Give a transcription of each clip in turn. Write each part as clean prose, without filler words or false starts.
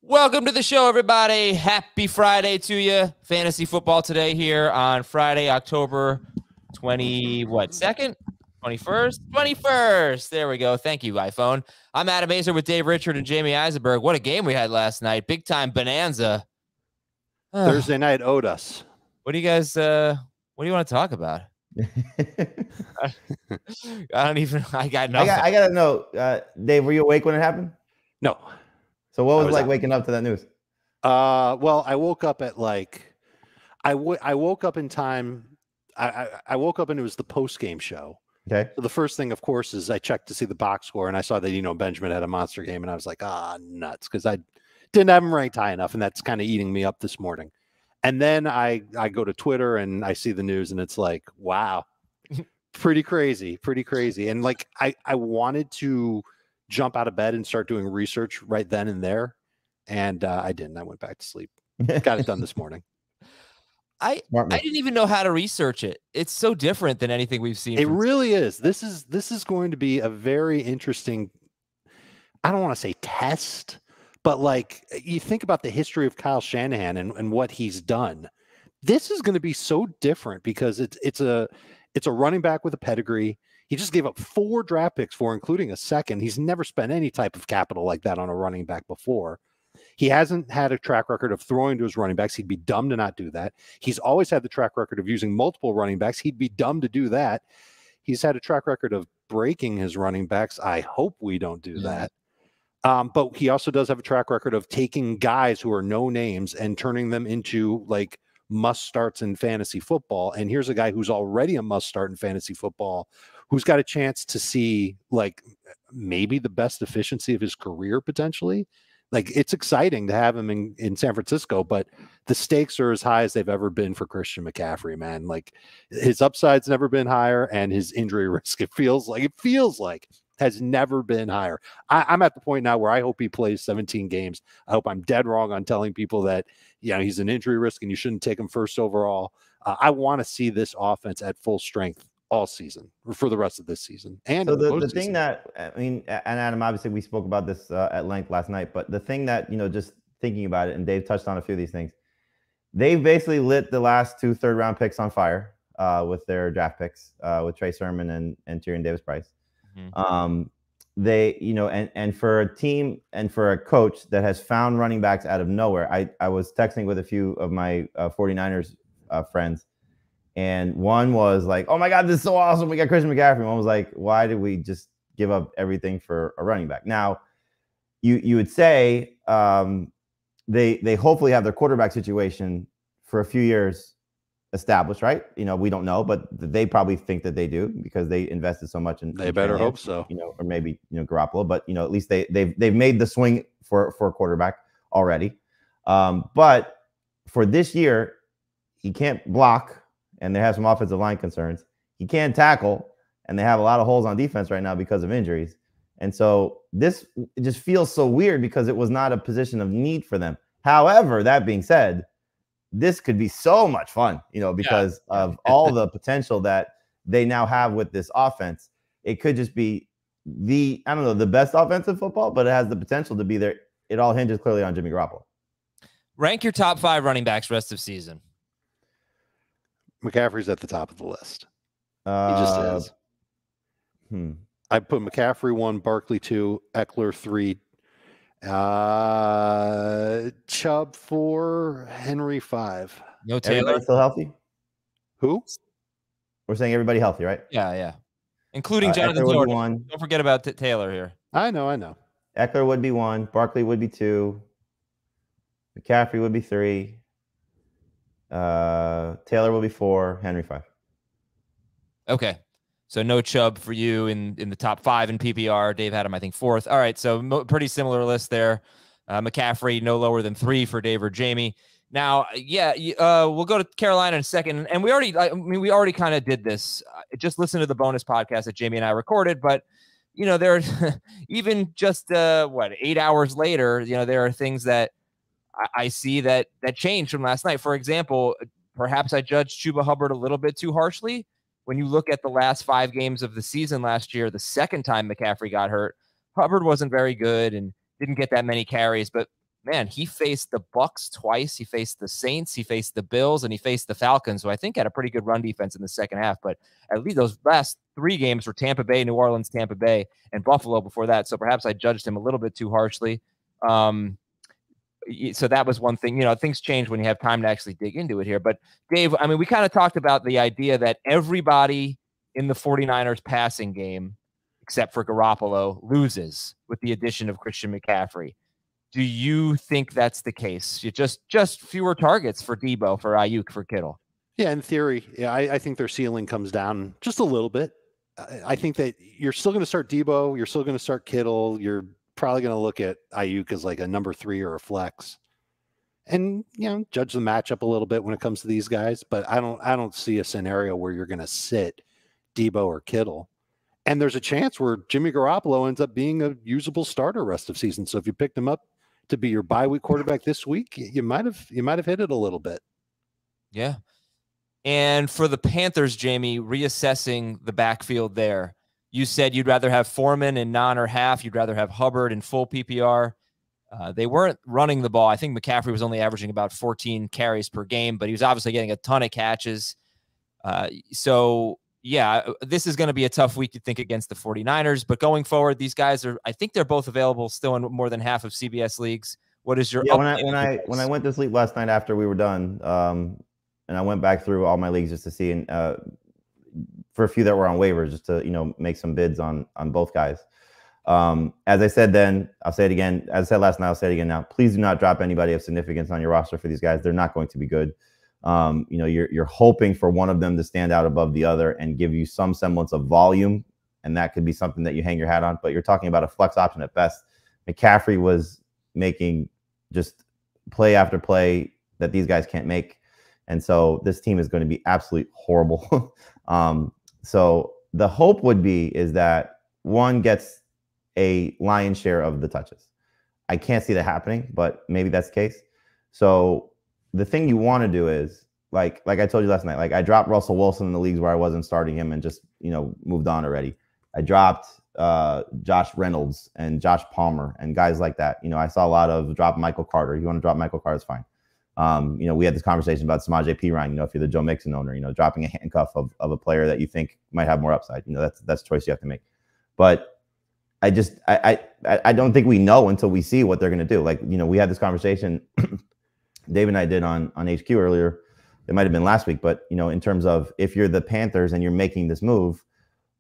Welcome to the show, everybody. Happy Friday to you. Fantasy football today here on Friday, October 2nd? 21st? 21st. There we go. Thank you, iPhone. I'm Adam Azer with Dave Richard and Jamie Eisenberg. What a game we had last night. Big time bonanza. Thursday night owed us. What do you guys, what do you want to talk about? I got nothing. I got to know, Dave, were you awake when it happened? No. So what was it like waking up to that news? Well, I woke up at I woke up in time. I woke up and it was the post-game show. Okay. So the first thing, of course, is I checked to see the box score, and I saw that, Benjamin had a monster game, and I was like, nuts, because I didn't have him ranked high enough, and that's kind of eating me up this morning. And then I go to Twitter, and I see the news, and it's like, wow, pretty crazy. And I wanted to jump out of bed and start doing research right then and there. And I didn't. I went back to sleep. Got it done this morning. I didn't even know how to research it. It's so different than anything we've seen. It really is. This is going to be a very interesting, I don't want to say test, but you think about the history of Kyle Shanahan and what he's done. This is going to be so different because it's a running back with a pedigree. He just gave up 4 draft picks including a second. He's never spent any type of capital like that on a running back before. He hasn't had a track record of throwing to his running backs. He'd be dumb to not do that. He's always had the track record of using multiple running backs. He'd be dumb to do that. He's had a track record of breaking his running backs. I hope we don't do that. But he also does have a track record of taking guys who are no names and turning them into must starts in fantasy football. And here's a guy who's already a must start in fantasy football, who's got a chance to see maybe the best efficiency of his career potentially. It's exciting to have him in San Francisco, but the stakes are as high as they've ever been for Christian McCaffrey, man. His upside's never been higher, and his injury risk, it feels like has never been higher. I'm at the point now where I hope he plays 17 games. I hope I'm dead wrong on telling people that, he's an injury risk and you shouldn't take him first overall. I want to see this offense at full strength all season for the rest of this season. And so the thing that, and Adam, obviously we spoke about this at length last night, but the thing that, just thinking about it, and Dave touched on a few of these things, they've basically lit the last 2 third-round picks on fire with their draft picks with Trey Sermon and Tyrion Davis-Price. Mm-hmm. They, and for a team and for a coach that has found running backs out of nowhere, I was texting with a few of my 49ers friends, and one was like, oh my God, this is so awesome, we got Christian McCaffrey. One was like, why did we just give up everything for a running back? Now, you would say they hopefully have their quarterback situation for a few years established, right? We don't know, but they probably think that they do because they invested so much in. They better hope so. Or maybe Garoppolo, but at least they've made the swing for a quarterback already. But for this year, he can't block, and they have some offensive line concerns. He can't tackle, and they have a lot of holes on defense right now because of injuries. And so this just feels so weird because it was not a position of need for them. However, that being said, this could be so much fun, because of all the potential that they now have with this offense. It could just be the best offensive football, but it has the potential to be there. It all hinges clearly on Jimmy Garoppolo. Rank your top 5 running backs rest of season. McCaffrey's at the top of the list. He just is. I put McCaffrey 1, Barkley 2, Eckler 3, Chubb 4, Henry 5. No Taylor. Everybody still healthy? Who? We're saying everybody healthy, right? Yeah. Including Jonathan Taylor. Don't forget about Taylor here. I know. Eckler would be 1. Barkley would be 2. McCaffrey would be 3. Taylor will be 4. Henry 5. Okay. So no Chubb for you in the top 5 in PPR. Dave had him, I think, 4th. All right. So pretty similar list there. McCaffrey no lower than 3 for Dave or Jamie. Now, we'll go to Carolina in a second. And we already kind of did this. Just listen to the bonus podcast that Jamie and I recorded. But, there even just 8 hours later, there are things that I see that changed from last night. For example, perhaps I judged Chuba Hubbard a little bit too harshly. When you look at the last 5 games of the season last year, the 2nd time McCaffrey got hurt, Hubbard wasn't very good and didn't get that many carries. But man, he faced the Bucks twice. He faced the Saints. He faced the Bills, and he faced the Falcons, who I think had a pretty good run defense in the second half. But at least those last 3 games were Tampa Bay, New Orleans, Tampa Bay, and Buffalo before that. So perhaps I judged him a little bit too harshly. So that was one thing. Things change when you have time to actually dig into it here. But Dave, I mean, we kind of talked about the idea that everybody in the 49ers passing game, except for Garoppolo, loses with the addition of Christian McCaffrey. Do you think that's the case? Just fewer targets for Debo, for Ayuk, for Kittle? Yeah, in theory, yeah, I think their ceiling comes down just a little bit. I think that you're still going to start Debo. You're still going to start Kittle. You're probably going to look at Ayuk as like a number 3 or a flex, and judge the matchup a little bit when it comes to these guys. But I don't see a scenario where you're going to sit Debo or Kittle. And there's a chance where Jimmy Garoppolo ends up being a usable starter rest of season. So if you picked him up to be your bye week quarterback this week, you might have hit it a little bit. Yeah. And for the Panthers, Jamie, reassessing the backfield there, you said you'd rather have Foreman in non or half. You'd rather have Hubbard in full PPR. They weren't running the ball. I think McCaffrey was only averaging about 14 carries per game, but he was obviously getting a ton of catches. So yeah, this is going to be a tough week, you think, against the 49ers. But going forward, these guys I think they're both available still in more than half of CBS leagues. What is your when I went to sleep last night after we were done, and I went back through all my leagues just to see, and for a few that were on waivers, just to make some bids on both guys. As I said then, I'll say it again. As I said last night, I'll say it again now. Please do not drop anybody of significance on your roster for these guys. They're not going to be good. You're hoping for one of them to stand out above the other and give you some semblance of volume, and that could be something that you hang your hat on. But you're talking about a flex option at best. McCaffrey was making just play after play that these guys can't make, and so this team is going to be absolutely horrible. So the hope would be is that one gets a lion's share of the touches. I can't see that happening, but maybe that's the case. So the thing you want to do is, like I told you last night, like I dropped Russell Wilson in the leagues where I wasn't starting him and just, moved on already. I dropped Josh Reynolds and Josh Palmer and guys like that. I saw a lot of drop Michael Carter. You want to drop Michael Carter, it's fine. We had this conversation about Samaje Perine, if you're the Joe Mixon owner, dropping a handcuff of a player that you think might have more upside. That's a choice you have to make. But I don't think we know until we see what they're going to do. Like, we had this conversation Dave and I did on HQ earlier. It might have been last week, but in terms of if you're the Panthers and you're making this move,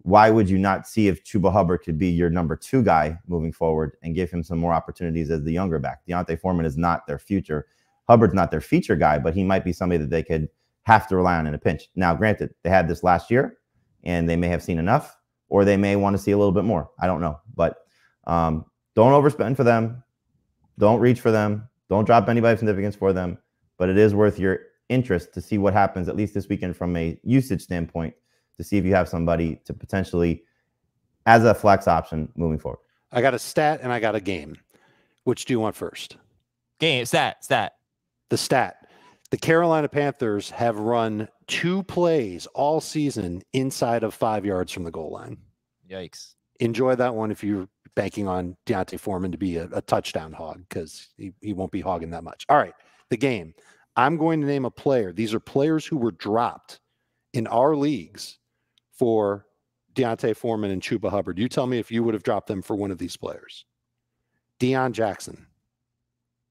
why would you not see if Chuba Hubbard could be your number 2 guy moving forward and give him some more opportunities as the younger back? Deontay Foreman is not their future. Hubbard's not their feature guy, but he might be somebody that they could have to rely on in a pinch. Now, granted, they had this last year and they may have seen enough, or they may want to see a little bit more. I don't know, but don't overspend for them. Don't reach for them. Don't drop anybody of significance for them, but it is worth your interest to see what happens, at least this weekend, from a usage standpoint, to see if you have somebody to potentially as a flex option moving forward. I got a stat and I got a game. Which do you want first? Game, stat. The stat. The Carolina Panthers have run 2 plays all season inside of 5 yards from the goal line. Yikes. Enjoy that one if you're banking on Deontay Foreman to be a touchdown hog, because he won't be hogging that much. All right, the game. I'm going to name a player. These are players who were dropped in our leagues for Deontay Foreman and Chuba Hubbard. You tell me if you would have dropped them for one of these players. Deion Jackson.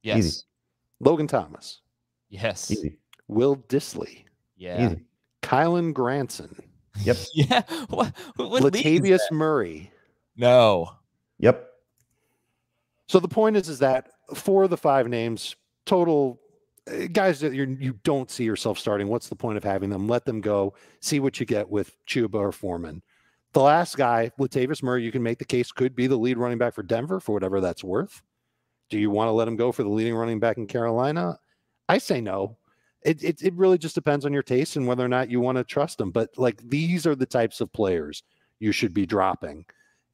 Yes. Easy. Logan Thomas. Yes. Easy. Will Dissly. Yeah. Easy. Kylan Granson. Yep. Yeah. What Latavius Murray. No. Yep. So the point is that 4 of the 5 names total guys that you don't see yourself starting. What's the point of having them? Let them go. See what you get with Chuba or Foreman. The last guy, Latavius Murray, you can make the case could be the lead running back for Denver for whatever that's worth. Do you want to let him go for the leading running back in Carolina? I say no. It really just depends on your taste and whether or not you want to trust them. But like, these are the types of players you should be dropping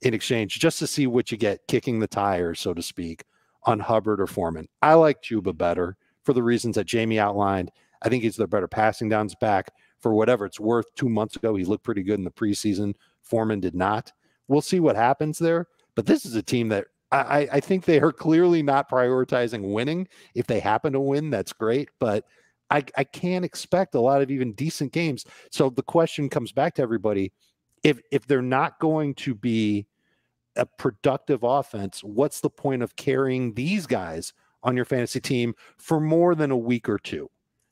in exchange just to see what you get, kicking the tires, so to speak, on Hubbard or Foreman. I like Chuba better for the reasons that Jamie outlined. I think he's the better passing downs back. For whatever it's worth, 2 months ago, he looked pretty good in the preseason. Foreman did not. We'll see what happens there. But this is a team that I think they are clearly not prioritizing winning. If they happen to win, that's great, but I can't expect a lot of even decent games. So the question comes back to everybody. If they're not going to be a productive offense, what's the point of carrying these guys on your fantasy team for more than a week or two?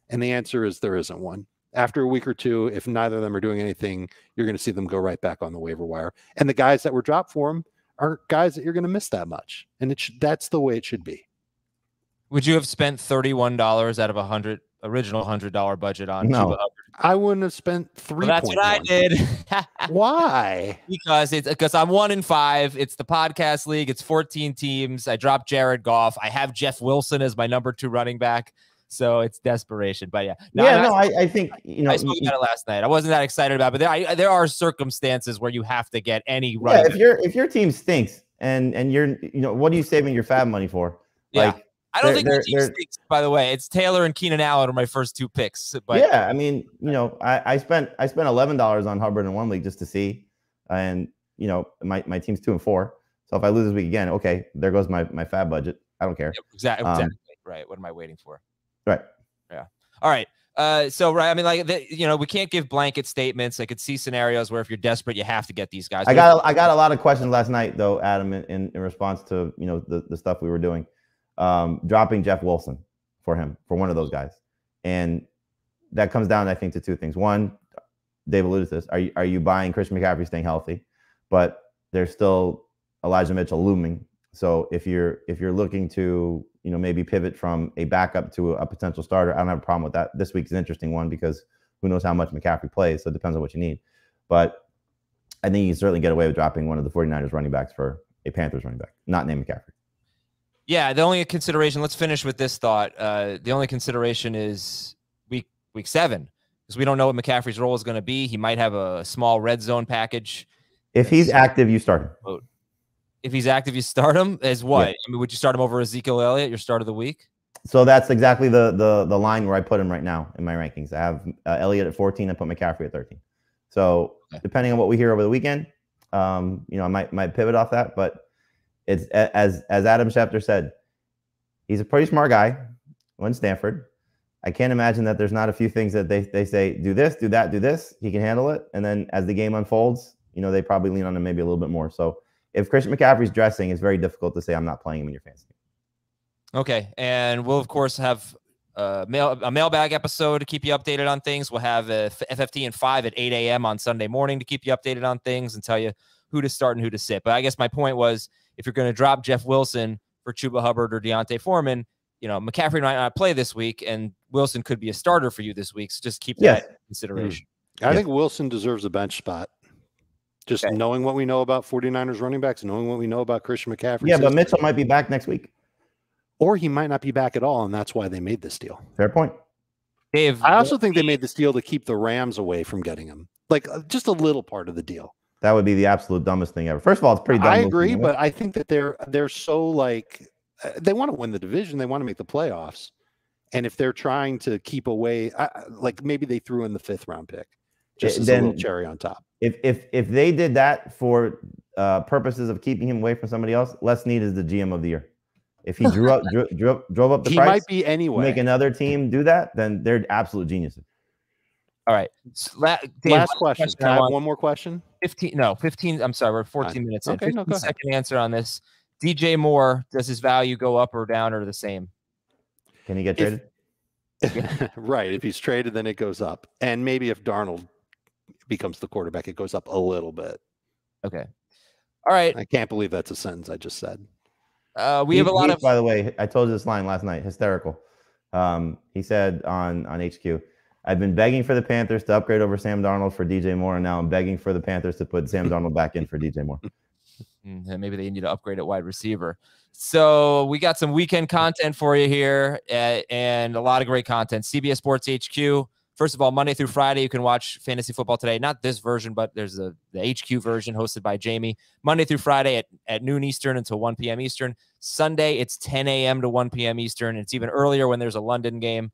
And the answer is there isn't one. After a week or two, if neither of them are doing anything, you're going to see them go right back on the waiver wire. And the guys that were dropped for them are guys that you're going to miss that much. And that's the way it should be. Would you have spent $31 out of original $100 budget on No. Chuba Hubbard? I wouldn't have spent 3. Well, that's what I did. Why? Because I'm 1-5. It's the podcast league. It's 14 teams. I dropped Jared Goff. I have Jeff Wilson as my number 2 running back. So it's desperation. But yeah. I think, I spoke about it last night. I wasn't that excited about it, but there are circumstances where you have to get any running back. If your team stinks and you're, what are you saving your fab money for? Yeah. Like, I don't think the team stinks, by the way. It's Taylor and Keenan Allen are my first 2 picks. But yeah, I mean, I spent $11 on Hubbard in one league just to see, and my team's 2-4. So if I lose this week again, okay, there goes my fab budget. I don't care. Exactly. Right. What am I waiting for? Right. Yeah. All right. So right. I mean, like we can't give blanket statements. I could see scenarios where if you're desperate, you have to get these guys. I got a lot of questions last night though, Adam, in response to the stuff we were doing. Dropping Jeff Wilson for one of those guys. And that comes down, I think, to 2 things. One, Dave alluded to this. Are you buying Christian McCaffrey staying healthy? But there's still Elijah Mitchell looming. So if you're looking to, maybe pivot from a backup to a potential starter, I don't have a problem with that. This week's an interesting one because who knows how much McCaffrey plays. So it depends on what you need. But I think you can certainly get away with dropping one of the 49ers running backs for a Panthers running back, not named McCaffrey. Yeah, the only consideration, let's finish with this thought. The only consideration is week 7, because we don't know what McCaffrey's role is going to be. He might have a small red zone package. If he's active, you start him. If he's active, you start him as what? Yeah. I mean, would you start him over Ezekiel Elliott, your start of the week? So that's exactly the line where I put him right now in my rankings. I have Elliott at 14. I put McCaffrey at 13. So depending on what we hear over the weekend, I might pivot off that, but it's as Adam Schefter said, he's a pretty smart guy. Went to Stanford. I can't imagine that there's not a few things that they say, do this, do that, do this. He can handle it. And then as the game unfolds, they probably lean on him maybe a little bit more. So if Christian McCaffrey's dressing, it's very difficult to say I'm not playing him in your fantasy. Okay. And we'll, of course, have a mailbag episode to keep you updated on things. We'll have a FFT and 5 at 8 a.m. on Sunday morning to keep you updated on things and tell you who to start and who to sit. But I guess my point was, if you're going to drop Jeff Wilson for Chuba Hubbard or Deontay Foreman, McCaffrey might not play this week, and Wilson could be a starter for you this week. So just keep that in consideration. I think Wilson deserves a bench spot. Just knowing what we know about 49ers running backs, knowing what we know about Christian McCaffrey. Yeah, but Mitchell might be back next week. Or he might not be back at all, and that's why they made this deal. Fair point. Dave, I also think they made this deal to keep the Rams away from getting him. Like, just a little part of the deal. That would be the absolute dumbest thing ever. First of all, it's pretty dumb. I agree, but I think that they're so like they want to win the division, they want to make the playoffs, and if they're trying to keep away, like maybe they threw in the 5th round pick just as a little cherry on top. If they did that for purposes of keeping him away from somebody else, Les Snead is the GM of the year. If he drove up the price, he might be anyway. Make another team do that, then they're absolute geniuses. All right. Dave, last question. Can I have one more question? 15. I'm sorry. We're 14 minutes in. Okay, 15-second answer on this. DJ Moore, does his value go up or down or the same? Can he get traded? Right. If he's traded, then it goes up. And maybe if Darnold becomes the quarterback, it goes up a little bit. Okay. All right. I can't believe that's a sentence I just said. We have a lot of. By the way, I told you this line last night. Hysterical. He said on HQ, I've been begging for the Panthers to upgrade over Sam Darnold for DJ Moore, and now I'm begging for the Panthers to put Sam Darnold back in for DJ Moore. Maybe they need to upgrade at wide receiver. So we got some weekend content for you here, and a lot of great content. CBS Sports HQ. First of all, Monday through Friday, you can watch Fantasy Football Today. Not this version, but there's the HQ version hosted by Jamie. Monday through Friday at noon Eastern until 1 p.m. Eastern. Sunday, it's 10 a.m. to 1 p.m. Eastern. It's even earlier when there's a London game.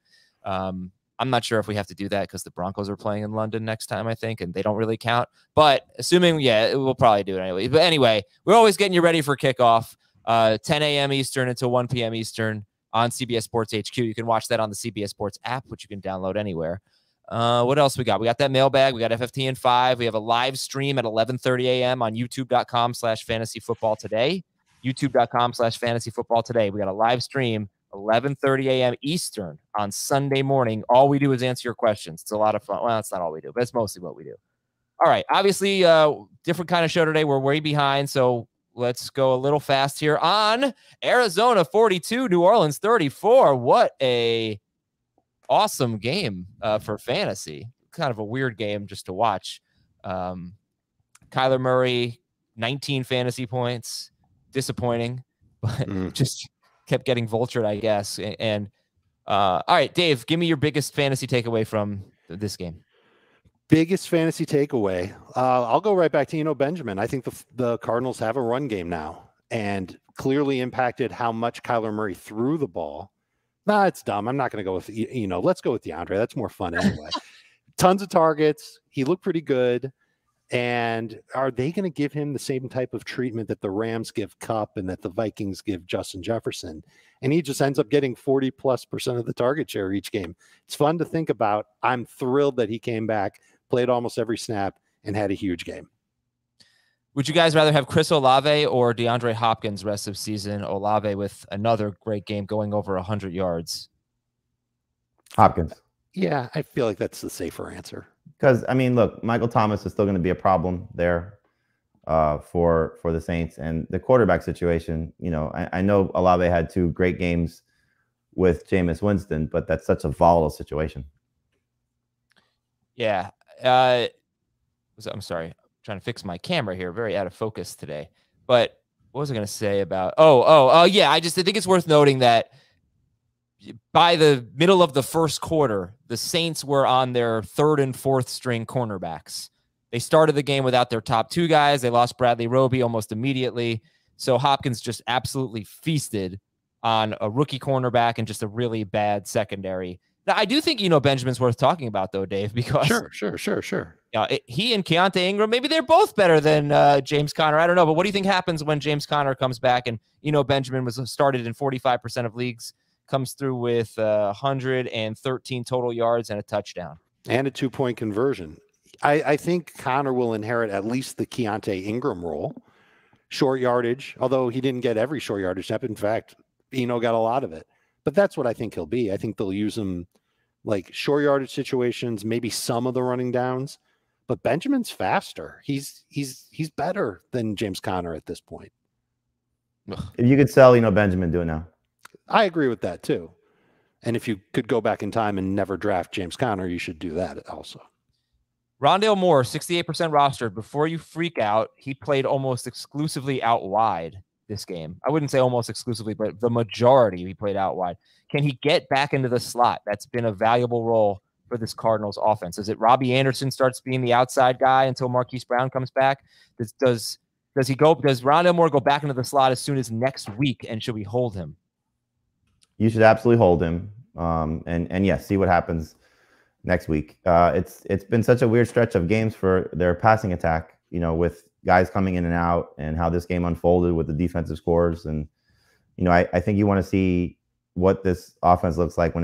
I'm not sure if we have to do that because the Broncos are playing in London next time, I think, and they don't really count. But assuming, we'll probably do it anyway. But anyway, we're always getting you ready for kickoff. 10 a.m. Eastern until 1 p.m. Eastern on CBS Sports HQ. You can watch that on the CBS Sports app, which you can download anywhere. What else we got? We got that mailbag. We got FFT and 5. We have a live stream at 11:30 a.m. on youtube.com/fantasyfootballtoday. youtube.com/fantasyfootballtoday. We got a live stream 11:30 a.m. Eastern on Sunday morning. All we do is answer your questions. It's a lot of fun. Well, that's not all we do, but it's mostly what we do. All right. Obviously, different kind of show today. We're way behind, so let's go a little fast here on Arizona 42, New Orleans 34. What a awesome game for fantasy. Kind of a weird game just to watch. Kyler Murray, 19 fantasy points. Disappointing, but just kept getting vultured, I guess. And all right, Dave, give me your biggest fantasy takeaway from this game. Biggest fantasy takeaway. I'll go right back to Benjamin. I think the Cardinals have a run game now and clearly impacted how much Kyler Murray threw the ball. Nah, it's dumb. I'm not going to go with, let's go with DeAndre. That's more fun anyway. Tons of targets. He looked pretty good. And are they going to give him the same type of treatment that the Rams give Kupp and that the Vikings give Justin Jefferson? And he just ends up getting 40+% of the target share each game. It's fun to think about. I'm thrilled that he came back, played almost every snap, and had a huge game. Would you guys rather have Chris Olave or DeAndre Hopkins rest of season? Olave with another great game going over 100 yards. Hopkins. Yeah, I feel like that's the safer answer. Because, I mean, look, Michael Thomas is still going to be a problem there for the Saints. And the quarterback situation, I know Olave had 2 great games with Jameis Winston, but that's such a volatile situation. Yeah. I'm sorry. I'm trying to fix my camera here. Very out of focus today. But what was I going to say about? Yeah. I think it's worth noting that by the middle of the first quarter, the Saints were on their 3rd and 4th string cornerbacks. They started the game without their top 2 guys. They lost Bradley Roby almost immediately. So Hopkins just absolutely feasted on a rookie cornerback and just a really bad secondary. Now, I do think, Benjamin's worth talking about, though, Dave, because Sure. He and Keontae Ingram, maybe they're both better than James Conner. I don't know. But what do you think happens when James Conner comes back? And, Benjamin was started in 45% of leagues. Comes through with 113 total yards and a touchdown. And a 2-point conversion. I think Connor will inherit at least the Keontae Ingram role. Short yardage, although he didn't get every short yardage step. In fact, got a lot of it. But that's what I think he'll be. I think they'll use him like short yardage situations, maybe some of the running downs. But Benjamin's faster. He's better than James Conner at this point. If you could sell, Benjamin, do it now. I agree with that too. And if you could go back in time and never draft James Conner, you should do that also. Rondale Moore, 68% rostered. Before you freak out, he played almost exclusively out wide this game. I wouldn't say almost exclusively, but the majority he played out wide. Can he get back into the slot? That's been a valuable role for this Cardinals offense. Is it Robbie Anderson starts being the outside guy until Marquise Brown comes back? Does Rondale Moore go back into the slot as soon as next week, and should we hold him? You should absolutely hold him, and yes, see what happens next week. It's been such a weird stretch of games for their passing attack, with guys coming in and out, and how this game unfolded with the defensive scores. And I think you want to see what this offense looks like when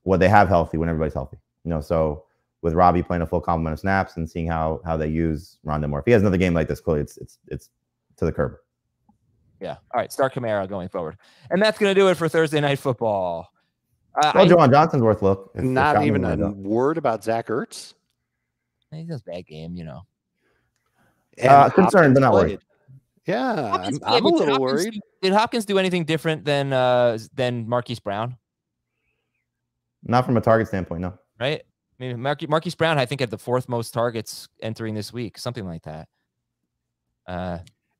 what they have healthy, when everybody's healthy. So with Robbie playing a full complement of snaps and seeing how they use Rondale Moore. If he has another game like this, clearly it's to the curb. Yeah. All right. Start Kamara going forward. And that's going to do it for Thursday Night Football. Juwan Johnson's worth a look. Not even a word about Zach Ertz. He does a bad game, Concerned, but not worried. Yeah, I'm a little worried. Did Hopkins do anything different than Marquise Brown? Not from a target standpoint, no. Right? I mean, Marquise Brown, I think, had the 4th most targets entering this week, something like that.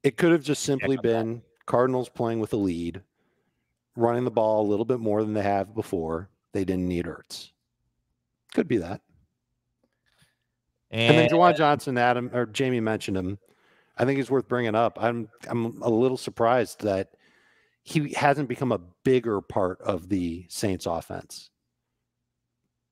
It could have just simply been Cardinals playing with a lead, running the ball a little bit more than they have before. They didn't need Ertz. Could be that. And then Juwan Johnson, Jamie mentioned him. I think it's worth bringing up. I'm a little surprised that he hasn't become a bigger part of the Saints offense.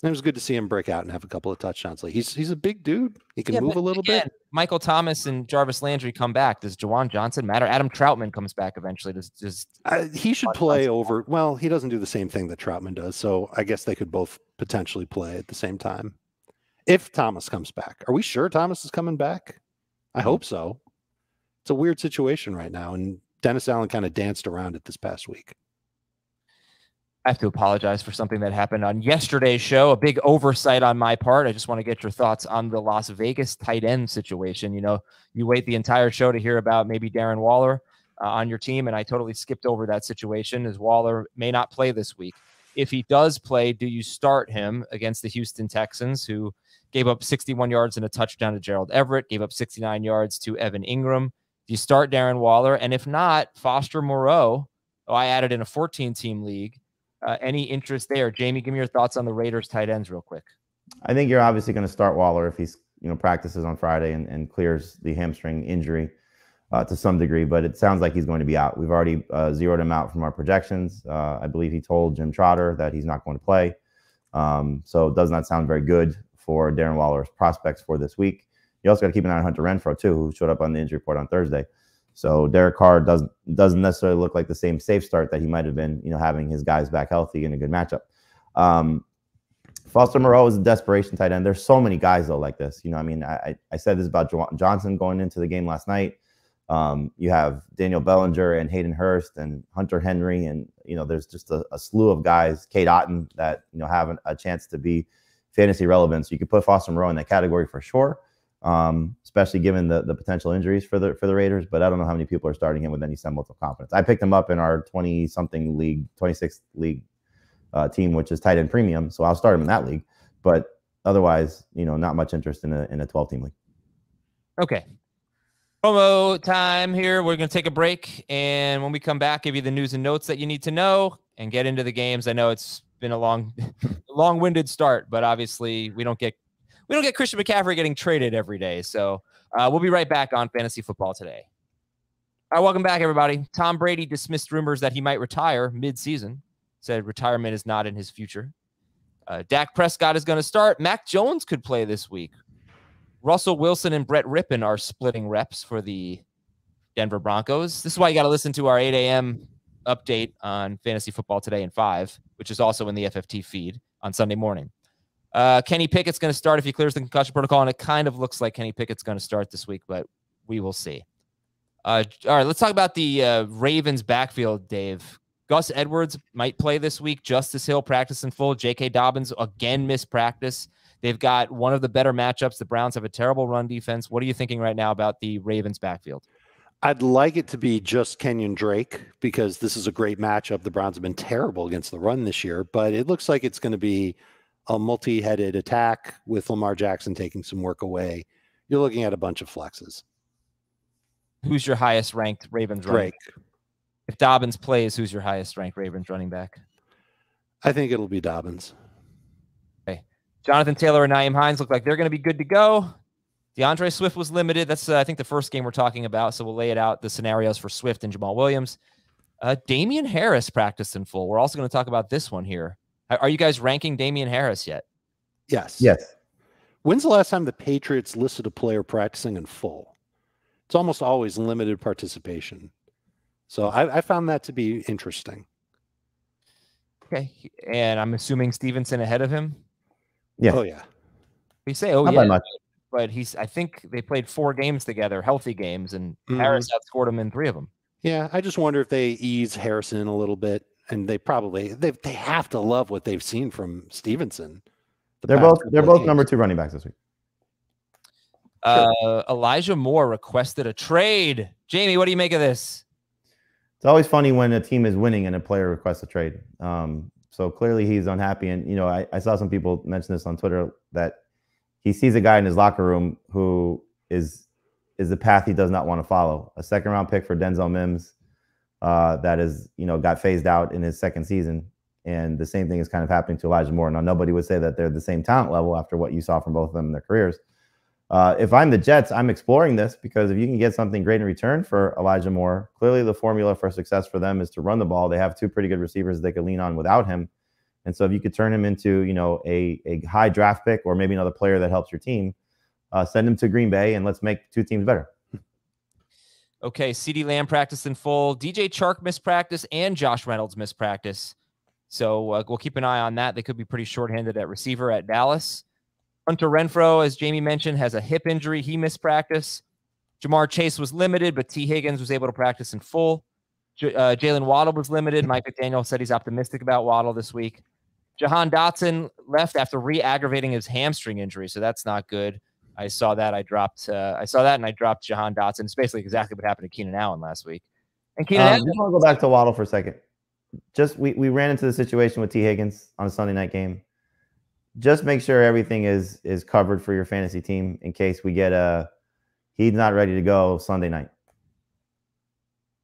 It was good to see him break out and have a couple of touchdowns. Like he's a big dude. He can move a little bit. Michael Thomas and Jarvis Landry come back. Does Jawan Johnson matter? Adam Troutman comes back eventually. He should play over. Well, he doesn't do the same thing that Troutman does. So I guess they could both potentially play at the same time. If Thomas comes back. Are we sure Thomas is coming back? I hope so. It's a weird situation right now. And Dennis Allen kind of danced around it this past week. I have to apologize for something that happened on yesterday's show, a big oversight on my part. I just want to get your thoughts on the Las Vegas tight end situation. You know, you wait the entire show to hear about maybe Darren Waller on your team, and I totally skipped over that situation as Waller may not play this week. If he does play, do you start him against the Houston Texans, who gave up 61 yards and a touchdown to Gerald Everett, gave up 69 yards to Evan Ingram? Do you start Darren Waller? And if not, Foster Moreau, I added in a 14-team league. Any interest there? Jamie, give me your thoughts on the Raiders tight ends real quick. I think you're obviously going to start Waller if he's practices on Friday and clears the hamstring injury to some degree, but it sounds like he's going to be out. We've already zeroed him out from our projections. I believe he told Jim Trotter that he's not going to play. So it does not sound very good for Darren Waller's prospects for this week. You also got to keep an eye on Hunter Renfrow too, who showed up on the injury report on Thursday. So Derek Carr doesn't necessarily look like the same safe start that he might have been, having his guys back healthy in a good matchup. Foster Moreau is a desperation tight end. There's so many guys though like this. I said this about Johnson going into the game last night. You have Daniel Bellinger and Hayden Hurst and Hunter Henry, and there's just a slew of guys, Kate Otten, that have a chance to be fantasy relevant. So you could put Foster Moreau in that category for sure. Especially given the potential injuries for the Raiders, but I don't know how many people are starting him with any semblance of confidence. I picked him up in our 20-something league, 26th league team, which is tight end premium, so I'll start him in that league. But otherwise, not much interest in a 12-team league. Okay. Promo time here. We're going to take a break, and when we come back, give you the news and notes that you need to know and get into the games. I know it's been a long-winded start, but obviously we don't get Christian McCaffrey getting traded every day. So we'll be right back on Fantasy Football Today. All right, welcome back, everybody. Tom Brady dismissed rumors that he might retire mid-season, said retirement is not in his future. Dak Prescott is going to start. Mac Jones could play this week. Russell Wilson and Brett Rippon are splitting reps for the Denver Broncos. This is why you got to listen to our 8 a.m. update on Fantasy Football Today in 5, which is also in the FFT feed on Sunday morning. Kenny Pickett's going to start if he clears the concussion protocol, and it kind of looks like Kenny Pickett's going to start this week, but we will see. All right, let's talk about the Ravens backfield, Dave. Gus Edwards might play this week. Justice Hill practice in full. J.K. Dobbins again missed practice. They've got one of the better matchups. The Browns have a terrible run defense. What are you thinking right now about the Ravens backfield? I'd like it to be just Kenyon Drake because this is a great matchup. The Browns have been terrible against the run this year, but it looks like it's going to be a multi-headed attack with Lamar Jackson taking some work away. You're looking at a bunch of flexes. Who's your highest ranked Ravens running back? If Dobbins plays, who's your highest ranked Ravens running back? I think it'll be Dobbins. Okay. Jonathan Taylor and Nyheim Hines look like they're going to be good to go. DeAndre Swift was limited. That's, I think, the first game we're talking about, so we'll lay it out, the scenarios for Swift and Jamal Williams. Damian Harris practiced in full. We're also going to talk about this one here. Are you guys ranking Damian Harris yet? Yes. Yes. When's the last time the Patriots listed a player practicing in full? It's almost always limited participation. So I found that to be interesting. Okay. And I'm assuming Stevenson ahead of him? Yeah. Oh, yeah. You say, oh, not yeah. Much. But I think they played 4 games together, healthy games, and Harris outscored him in 3 of them. Yeah. I just wonder if they ease Harrison a little bit. And they have to love what they've seen from Stevenson. They're both number 2 running backs this week. Sure. Elijah Moore requested a trade. Jamie, what do you make of this? It's always funny when a team is winning and a player requests a trade. So clearly he's unhappy. And, I saw some people mention this on Twitter that he sees a guy in his locker room who is the path he does not want to follow. A 2nd-round pick for Denzel Mims. That is, got phased out in his 2nd season. And the same thing is kind of happening to Elijah Moore. Now, nobody would say that they're the same talent level after what you saw from both of them in their careers. If I'm the Jets, I'm exploring this because if you can get something great in return for Elijah Moore, clearly the formula for success for them is to run the ball. They have 2 pretty good receivers they could lean on without him. And so if you could turn him into, a high draft pick or maybe another player that helps your team, send him to Green Bay and let's make two teams better. Okay, CeeDee Lamb practiced in full. DJ Chark missed practice and Josh Reynolds missed practice. So we'll keep an eye on that. They could be pretty shorthanded at receiver at Dallas. Hunter Renfrow, as Jamie mentioned, has a hip injury. He missed practice. Jamar Chase was limited, but T. Higgins was able to practice in full. Jalen Waddle was limited. Mike McDaniel said he's optimistic about Waddle this week. Jahan Dotson left after re-aggravating his hamstring injury, so that's not good. I saw that. I dropped Jahan Dotson. It's basically exactly what happened to Keenan Allen last week. And Keenan Allen. I want to go back to Waddle for a second. Just we ran into the situation with T. Higgins on a Sunday night game. Just make sure everything is covered for your fantasy team in case we get he's not ready to go Sunday night.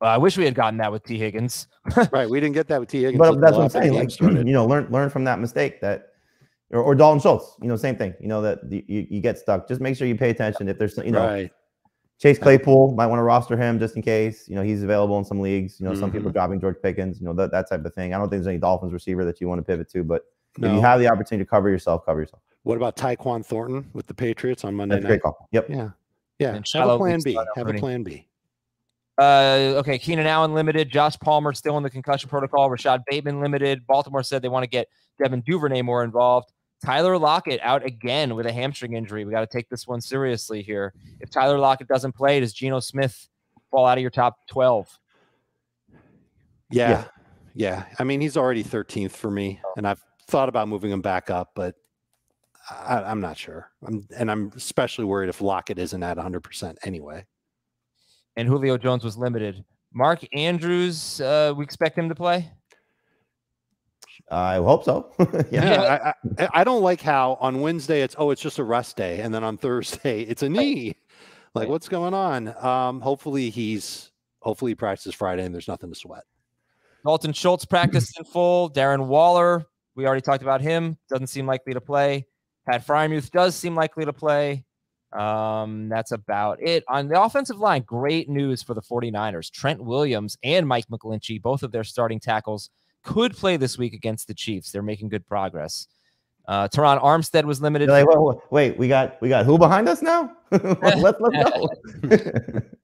I wish we had gotten that with T. Higgins. Right, we didn't get that with T. Higgins. But that's what I'm saying. Like, learn from that mistake or Dalton Schultz. Same thing. That you get stuck. Just make sure you pay attention if there's right. Chase Claypool might want to roster him just in case. He's available in some leagues. Some people are dropping George Pickens. That type of thing. I don't think there's any Dolphins receiver that you want to pivot to, but if you have the opportunity to cover yourself, cover yourself. What about Tyquan Thornton with the Patriots on Monday night? Great call. Yep. Yeah. Have a plan B. Have a plan B. Okay, Keenan Allen limited. Josh Palmer still in the concussion protocol. Rashad Bateman limited. Baltimore said they want to get Devin Duvernay more involved. Tyler Lockett out again with a hamstring injury. We got to take this one seriously here. If Tyler Lockett doesn't play, does Geno Smith fall out of your top 12? Yeah. I mean, he's already 13th for me, and I've thought about moving him back up, but I'm not sure. I'm especially worried if Lockett isn't at 100% anyway. And Julio Jones was limited. Mark Andrews, we expect him to play? I hope so. I don't like how on Wednesday it's just a rest day, and then on Thursday it's a knee. Like, what's going on? Hopefully he practices Friday and there's nothing to sweat. Dalton Schultz practiced in full. Darren Waller, we already talked about him. Doesn't seem likely to play. Pat Freiermuth does seem likely to play. That's about it. On the offensive line, great news for the 49ers. Trent Williams and Mike McGlinchey, both of their starting tackles, could play this week against the Chiefs. They're making good progress. Teron Armstead was limited. Like, wait, we got who behind us now? let's go.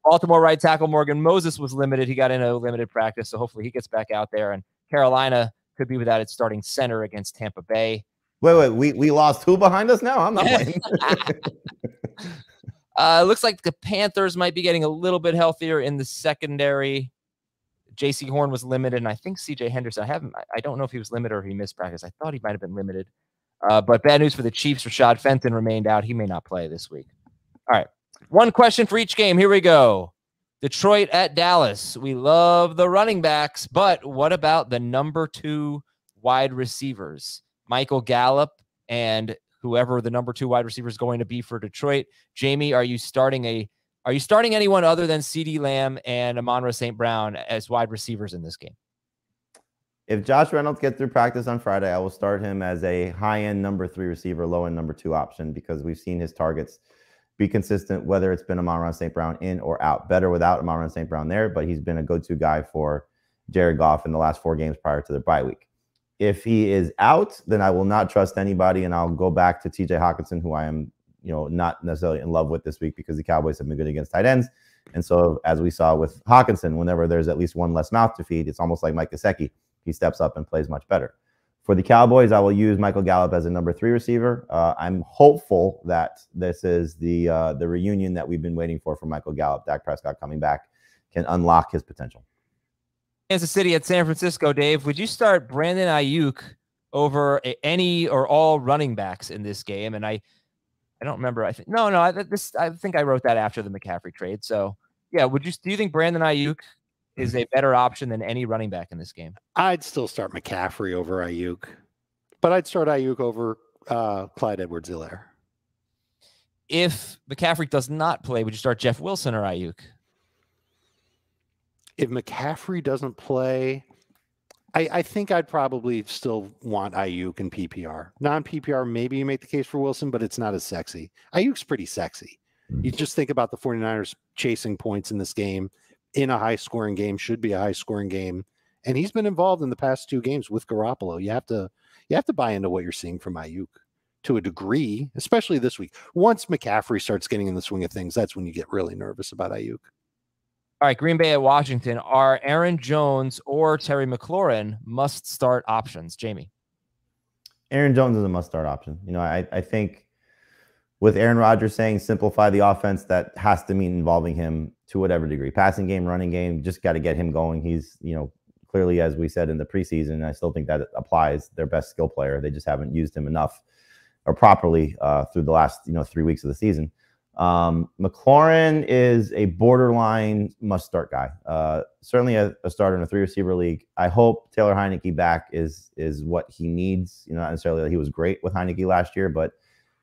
Baltimore right tackle Morgan Moses was limited. He got in a limited practice, so hopefully he gets back out there. And Carolina could be without its starting center against Tampa Bay. Wait, we lost who behind us now? I'm not playing. Looks like the Panthers might be getting a little bit healthier in the secondary. J.C. Horn was limited, and I think C.J. Henderson. I don't know if he was limited or he missed practice. I thought he might have been limited. But bad news for the Chiefs. Rashad Fenton remained out. He may not play this week. All right. One question for each game. Here we go. Detroit at Dallas. We love the running backs, but what about the number 2 wide receivers? Michael Gallup and whoever the number 2 wide receiver is going to be for Detroit. Jamie, are you starting anyone other than CeeDee Lamb and Amon-Ra St. Brown as wide receivers in this game? If Josh Reynolds gets through practice on Friday, I will start him as a high-end number 3 receiver, low-end number 2 option, because we've seen his targets be consistent, whether it's been Amon-Ra St. Brown in or out. Better without Amon-Ra St. Brown there, but he's been a go-to guy for Jared Goff in the last 4 games prior to the bye week. If he is out, then I will not trust anybody, and I'll go back to TJ Hawkinson, who I am, not necessarily in love with this week because the Cowboys have been good against tight ends. And so, as we saw with Hawkinson, whenever there's at least one less mouth to feed, it's almost like Mike Gesicki. He steps up and plays much better. For the Cowboys, I will use Michael Gallup as a number 3 receiver. I'm hopeful that this is the reunion that we've been waiting for Michael Gallup. Dak Prescott coming back can unlock his potential. Kansas City at San Francisco, Dave. Would you start Brandon Ayuk over any or all running backs in this game? And I don't remember. I think I think I wrote that after the McCaffrey trade. So yeah, do you think Brandon Ayuk is a better option than any running back in this game? I'd still start McCaffrey over Ayuk, but I'd start Ayuk over Clyde Edwards-Helaire. If McCaffrey does not play, would you start Jeff Wilson or Ayuk? If McCaffrey doesn't play, I think I'd probably still want Ayuk in PPR. Non-PPR, maybe you make the case for Wilson, but it's not as sexy. Ayuk's pretty sexy. You just think about the 49ers chasing points in this game. In a high-scoring game, should be a high-scoring game, And he's been involved in the past 2 games with Garoppolo. You have to buy into what you're seeing from Ayuk to a degree, especially this week. Once McCaffrey starts getting in the swing of things, that's when you get really nervous about Ayuk. All right, Green Bay at Washington. Are Aaron Jones or Terry McLaurin must-start options? Jamie. Aaron Jones is a must-start option. I think with Aaron Rodgers saying simplify the offense, that has to mean involving him to whatever degree. Passing game, running game, just got to get him going. He's, clearly, as we said in the preseason, I still think that applies, their best skill player. They just haven't used him enough or properly through the last 3 weeks of the season. McLaurin is a borderline must-start guy. Certainly a starter in a 3-receiver league. I hope Taylor Heineke back is what he needs. Not necessarily that he was great with Heineke last year, but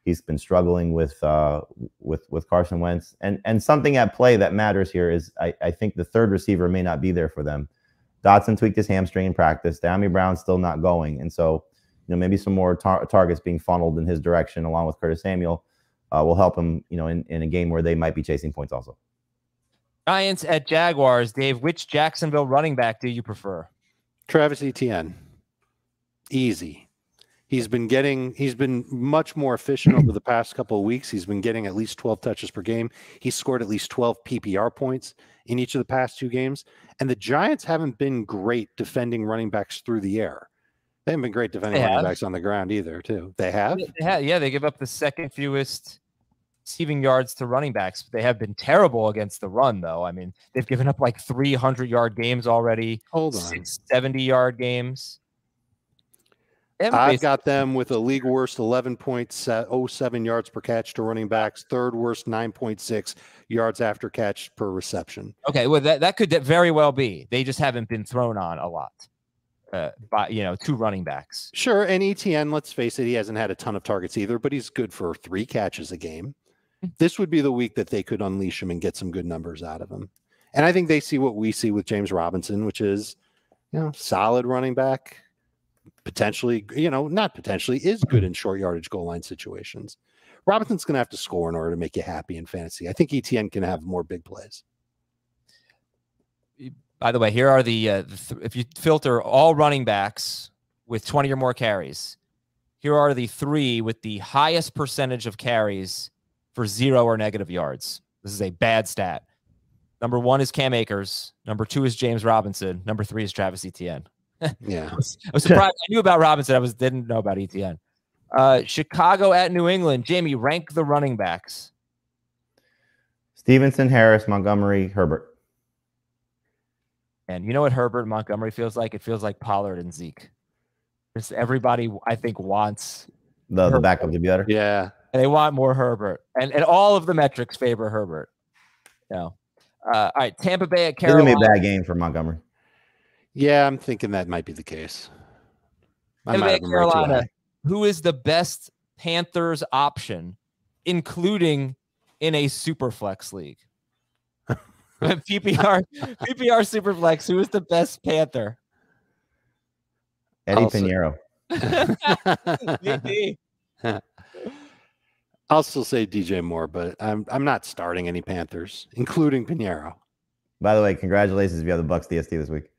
he's been struggling with Carson Wentz. And something at play that matters here is I think the third receiver may not be there for them. Dotson tweaked his hamstring in practice. De'Ami Brown's still not going, and so maybe some more targets being funneled in his direction along with Curtis Samuel. Will help him, in a game where they might be chasing points also. Giants at Jaguars. Dave, which Jacksonville running back do you prefer? Travis Etienne. Easy. He's been much more efficient over the past couple of weeks. He's been getting at least 12 touches per game. He's scored at least 12 PPR points in each of the past 2 games. And the Giants haven't been great defending running backs through the air. They haven't been great defending running backs on the ground either, too. They have? Yeah, they give up the second fewest receiving yards to running backs. They have been terrible against the run, though. I mean, they've given up like 300-yard games already. Hold on. 70-yard games. I've got them with a league worst 11.07 yards per catch to running backs, third worst 9.6 yards after catch per reception. Okay, well, that could very well be. They just haven't been thrown on a lot. By 2 running backs. Sure, and ETN, let's face it, he hasn't had a ton of targets either, but he's good for 3 catches a game. This would be the week that they could unleash him and get some good numbers out of him. And I think they see what we see with James Robinson, which is, solid running back, potentially, not potentially, is good in short yardage goal line situations. Robinson's going to have to score in order to make you happy in fantasy. I think ETN can have more big plays. By the way, here are if you filter all running backs with 20 or more carries, here are the 3 with the highest percentage of carries for 0 or negative yards. This is a bad stat. Number 1 is Cam Akers. Number 2 is James Robinson. Number 3 is Travis Etienne. Yeah. I was surprised. I knew about Robinson. Didn't know about Etienne. Chicago at New England. Jamie, rank the running backs. Stevenson, Harris, Montgomery, Herbert. And you know what Herbert and Montgomery feels like? It feels like Pollard and Zeke. Just everybody, I think, wants the backup to be better. Yeah. And they want more Herbert. And all of the metrics favor Herbert. All right, Tampa Bay at Carolina. It's going to be a bad game for Montgomery. Yeah, I'm thinking that might be the case. Tampa Bay at Carolina. Who is the best Panthers option, including in a super flex league? PPR Superflex. Who is the best Panther? Eddie Pinheiro. I'll still say DJ Moore, but I'm not starting any Panthers, including Pinheiro. By the way, congratulations if you have the Bucks DST this week.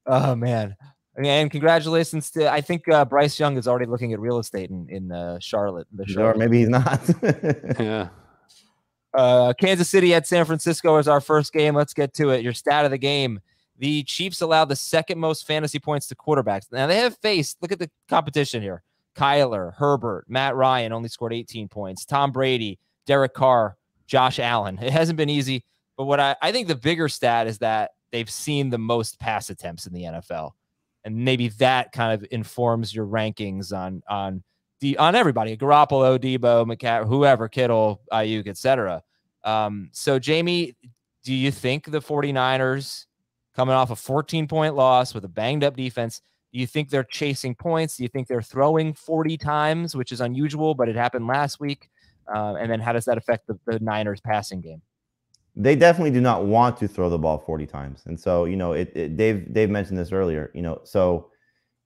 Oh man, and congratulations to I think Bryce Young is already looking at real estate in Charlotte. Or maybe he's not. Yeah. Kansas City at San Francisco is our first game. Let's get to it. Your stat of the game. The Chiefs allowed the 2nd most fantasy points to quarterbacks. Now they have faced, look at the competition here. Kyler, Herbert, Matt Ryan only scored 18 points. Tom Brady, Derek Carr, Josh Allen. It hasn't been easy, but what I think the bigger stat is that they've seen the most pass attempts in the NFL. And maybe that kind of informs your rankings on everybody, Garoppolo, Debo, McCaffrey, whoever, Kittle, Ayuk, etc. So, Jamie, do you think the 49ers, coming off a 14-point loss with a banged-up defense, do you think they're chasing points? Do you think they're throwing 40 times, which is unusual, but it happened last week? And then how does that affect the Niners passing game? They definitely do not want to throw the ball 40 times. And so, Dave mentioned this earlier, so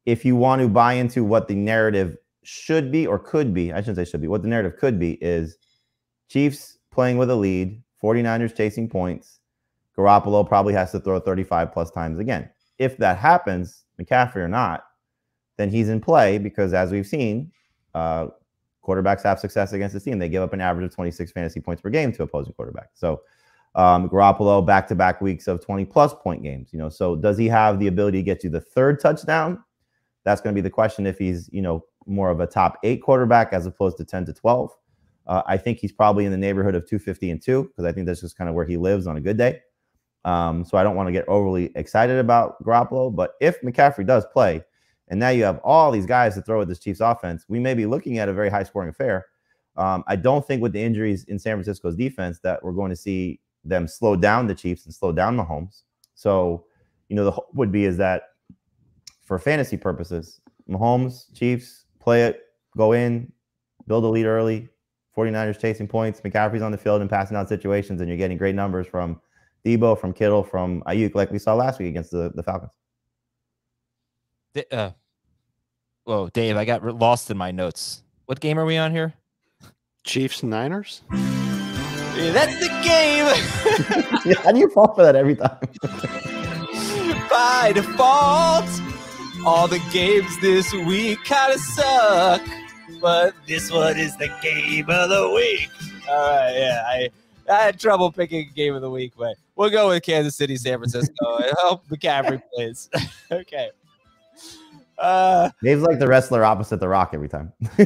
if you want to buy into what the narrative should be or could be, I shouldn't say should be, what the narrative could be is Chiefs playing with a lead, 49ers chasing points. Garoppolo probably has to throw 35 plus times again. If that happens, McCaffrey or not, then he's in play because, as we've seen, quarterbacks have success against this team. They give up an average of 26 fantasy points per game to opposing quarterbacks. So Garoppolo back-to-back weeks of 20-plus point games. So does he have the ability to get you the third touchdown? That's going to be the question if he's, more of a top 8 quarterback as opposed to 10 to 12. I think he's probably in the neighborhood of 250 and 2 because I think that's just kind of where he lives on a good day. So I don't want to get overly excited about Garoppolo. But if McCaffrey does play, and now you have all these guys to throw at this Chiefs offense, we may be looking at a very high-scoring affair. I don't think with the injuries in San Francisco's defense that we're going to see them slow down the Chiefs and slow down Mahomes. So, the hope would be is that for fantasy purposes, Mahomes, Chiefs, play it, go in, build a lead early, 49ers chasing points, McCaffrey's on the field and passing out situations, and you're getting great numbers from Debo, from Kittle, from Ayuk, like we saw last week against the Falcons. Whoa, Dave, I got lost in my notes. What game are we on here? Chiefs Niners? Yeah, that's the game. How do you fall for that every time? By default, all the games this week kind of suck, but this one is the game of the week. All right, yeah, I had trouble picking game of the week, but we'll go with Kansas City, San Francisco, and hope McCaffrey plays. Okay. Dave's like the wrestler opposite The Rock every time. No,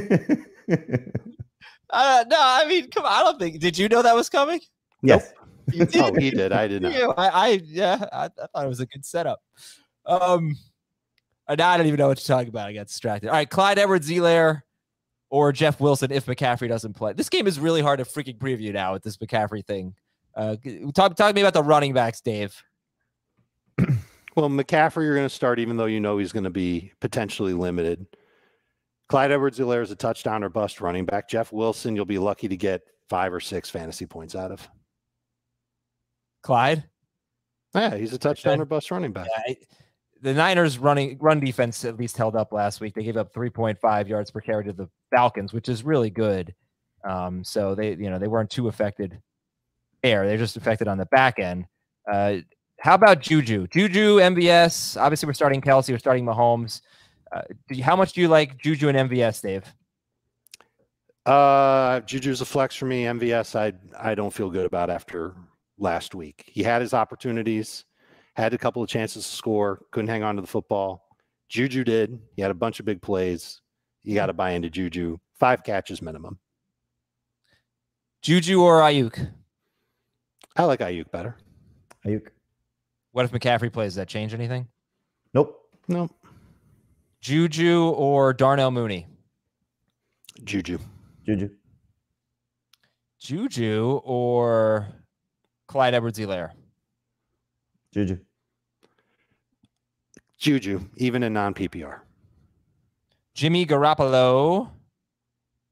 I mean, come on. I don't think. Did you know that was coming? Yes. Nope. Oh, he did. I did not. I thought it was a good setup. Now I don't even know what to talk about. I got distracted. All right, Clyde Edwards-Helaire or Jeff Wilson if McCaffrey doesn't play. This game is really hard to freaking preview now with this McCaffrey thing. Talk to me about the running backs, Dave. Well, McCaffrey, you're going to start even though he's going to be potentially limited. Clyde Edwards-Helaire is a touchdown or bust running back. Jeff Wilson, you'll be lucky to get 5 or 6 fantasy points out of. Clyde? Yeah, he's a touchdown or bust running back. Yeah, the Niners run defense at least held up last week. They gave up 3.5 yards per carry to the Falcons, which is really good. So they weren't too affected there. They're just affected on the back end. How about Juju? Juju, MVS. Obviously, we're starting Kelsey. We're starting Mahomes. How much do you like Juju and MVS, Dave? Juju's a flex for me. MVS, I don't feel good about after last week. He had his opportunities, had a couple of chances to score, couldn't hang on to the football. Juju did. He had a bunch of big plays. You got to buy into Juju. 5 catches minimum. Juju or Ayuk? I like Ayuk better. Ayuk. What if McCaffrey plays? Does that change anything? Nope. Juju or Darnell Mooney? Juju. Juju or Clyde Edwards-Helaire? Juju, even in non-PPR. Jimmy Garoppolo.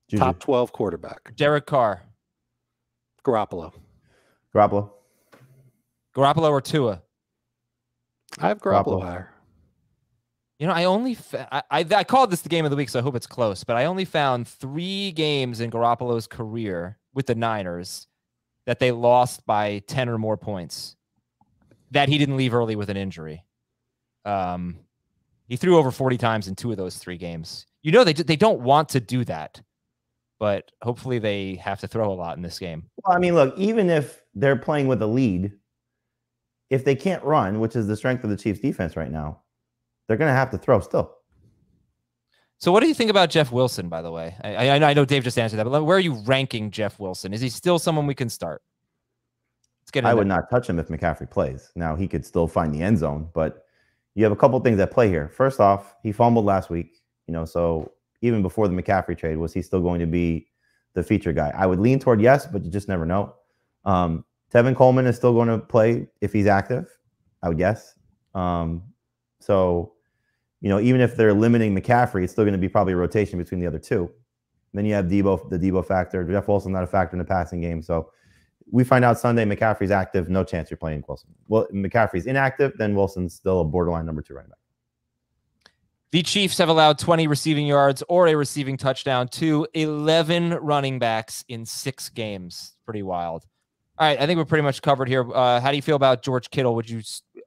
Juju. Top 12 quarterback. Derek Carr. Garoppolo. Garoppolo or Tua? I have Garoppolo higher. I called this the game of the week, so I hope it's close, but I only found 3 games in Garoppolo's career with the Niners that they lost by 10 or more points that he didn't leave early with an injury. He threw over 40 times in 2 of those 3 games. They don't want to do that, but hopefully they have to throw a lot in this game. Well, I mean, look, even if they're playing with a lead, if they can't run, which is the strength of the Chiefs defense right now, they're going to have to throw still. So what do you think about Jeff Wilson, by the way? I know Dave just answered that, but where are you ranking Jeff Wilson? Is he still someone we can start? I would not touch him if McCaffrey plays. Now, he could still find the end zone, but you have a couple things at play here. First off, he fumbled last week, so even before the McCaffrey trade, was he still going to be the feature guy? I would lean toward yes, but you just never know. Tevin Coleman is still going to play if he's active, I would guess. So, even if they're limiting McCaffrey, it's still going to be probably a rotation between the other 2. Then you have the Debo factor. Jeff Wilson not a factor in the passing game. So we find out Sunday McCaffrey's active. No chance you're playing Wilson. Well, McCaffrey's inactive, then Wilson's still a borderline number 2 running back. The Chiefs have allowed 20 receiving yards or a receiving touchdown to 11 running backs in 6 games. Pretty wild. All right, I think we're pretty much covered here. How do you feel about George Kittle?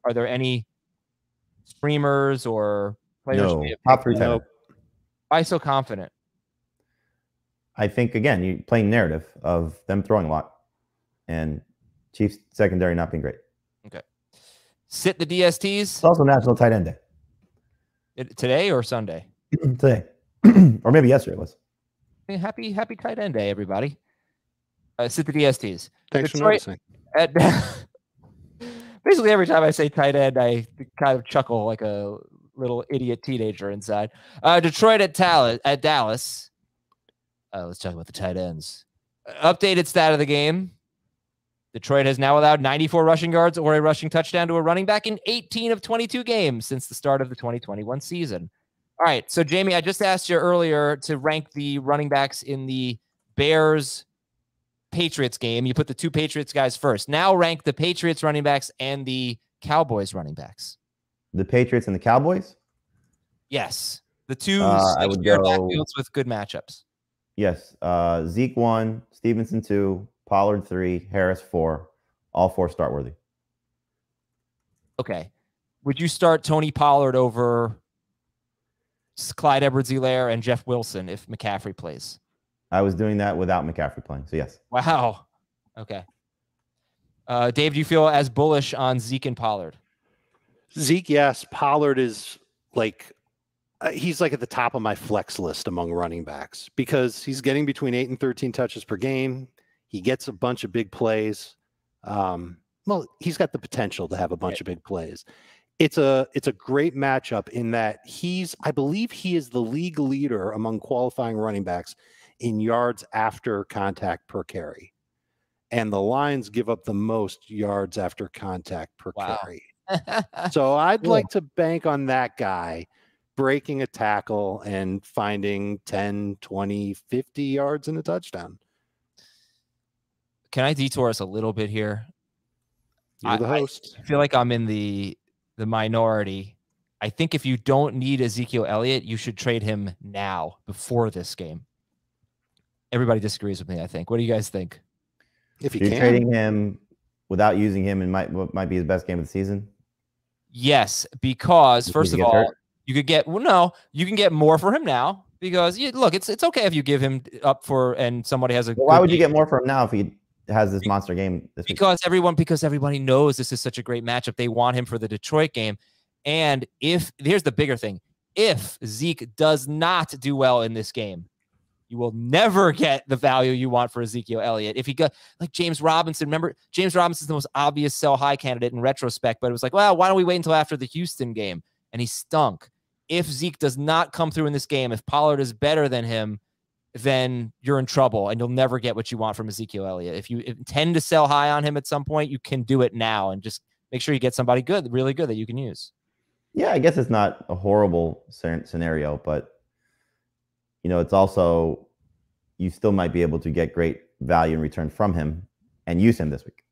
Are there any streamers or players? No, top 3 tight end. Why so confident? I think, again, you playing narrative of them throwing a lot and Chiefs secondary not being great. Okay. Sit the DSTs. It's also National Tight End Day. Today or Sunday? Today. Or maybe yesterday it was. Hey, happy tight end day, everybody. Sit the DSTs. Thanks for noticing. Basically, every time I say tight end, I kind of chuckle like a little idiot teenager inside. Detroit at Dallas. Let's talk about the tight ends. Updated stat of the game. Detroit has now allowed 94 rushing yards or a rushing touchdown to a running back in 18 of 22 games since the start of the 2021 season. All right, so Jamie, I just asked you earlier to rank the running backs in the Bears-Patriots game. You put the 2 Patriots guys first. Now rank the Patriots running backs and the Cowboys running backs. The Patriots and the Cowboys? Yes. The 2 I would go backfields with good matchups. Yes. Zeke 1, Stevenson 2, Pollard 3, Harris 4. All 4 start worthy. Okay. Would you start Tony Pollard over Clyde Edwards-Helaire and Jeff Wilson if McCaffrey plays? I was doing that without McCaffrey playing, so yes. Wow. Okay. Dave, do you feel as bullish on Zeke and Pollard? Zeke, yes. Pollard is like he's like at the top of my flex list among running backs because he's getting between 8 and 13 touches per game. He gets a bunch of big plays. Well, he's got the potential to have a bunch of big plays. It's a great matchup in that I believe he is the league leader among qualifying running backs in yards after contact per carry. And the Lions give up the most yards after contact per carry. So I'd like to bank on that guy breaking a tackle and finding 10, 20, 50 yards in a touchdown. Can I detour us a little bit here? You're the host. I feel like I'm in the minority. I think if you don't need Ezekiel Elliott, you should trade him now before this game. Everybody disagrees with me, I think. What do you guys think? If you're trading him without using him in what might be his best game of the season? Yes, because first of all, you could get you can get more for him now because look, it's okay if you give him up for and somebody has a. Well, why would you get more for him now if he has this monster game this week? Because everybody knows this is such a great matchup. They want him for the Detroit game, and here's the bigger thing: if Zeke does not do well in this game, you will never get the value you want for Ezekiel Elliott. If he got like James Robinson, remember James Robinson's the most obvious sell high candidate in retrospect, but it was like, well, why don't we wait until after the Houston game? And he stunk. If Zeke does not come through in this game, if Pollard is better than him, then you're in trouble and you'll never get what you want from Ezekiel Elliott. If you intend to sell high on him at some point, you can do it now and just make sure you get somebody good, really good that you can use. Yeah, I guess it's not a horrible scenario, but it's also you still might be able to get great value in return from him and use him this week.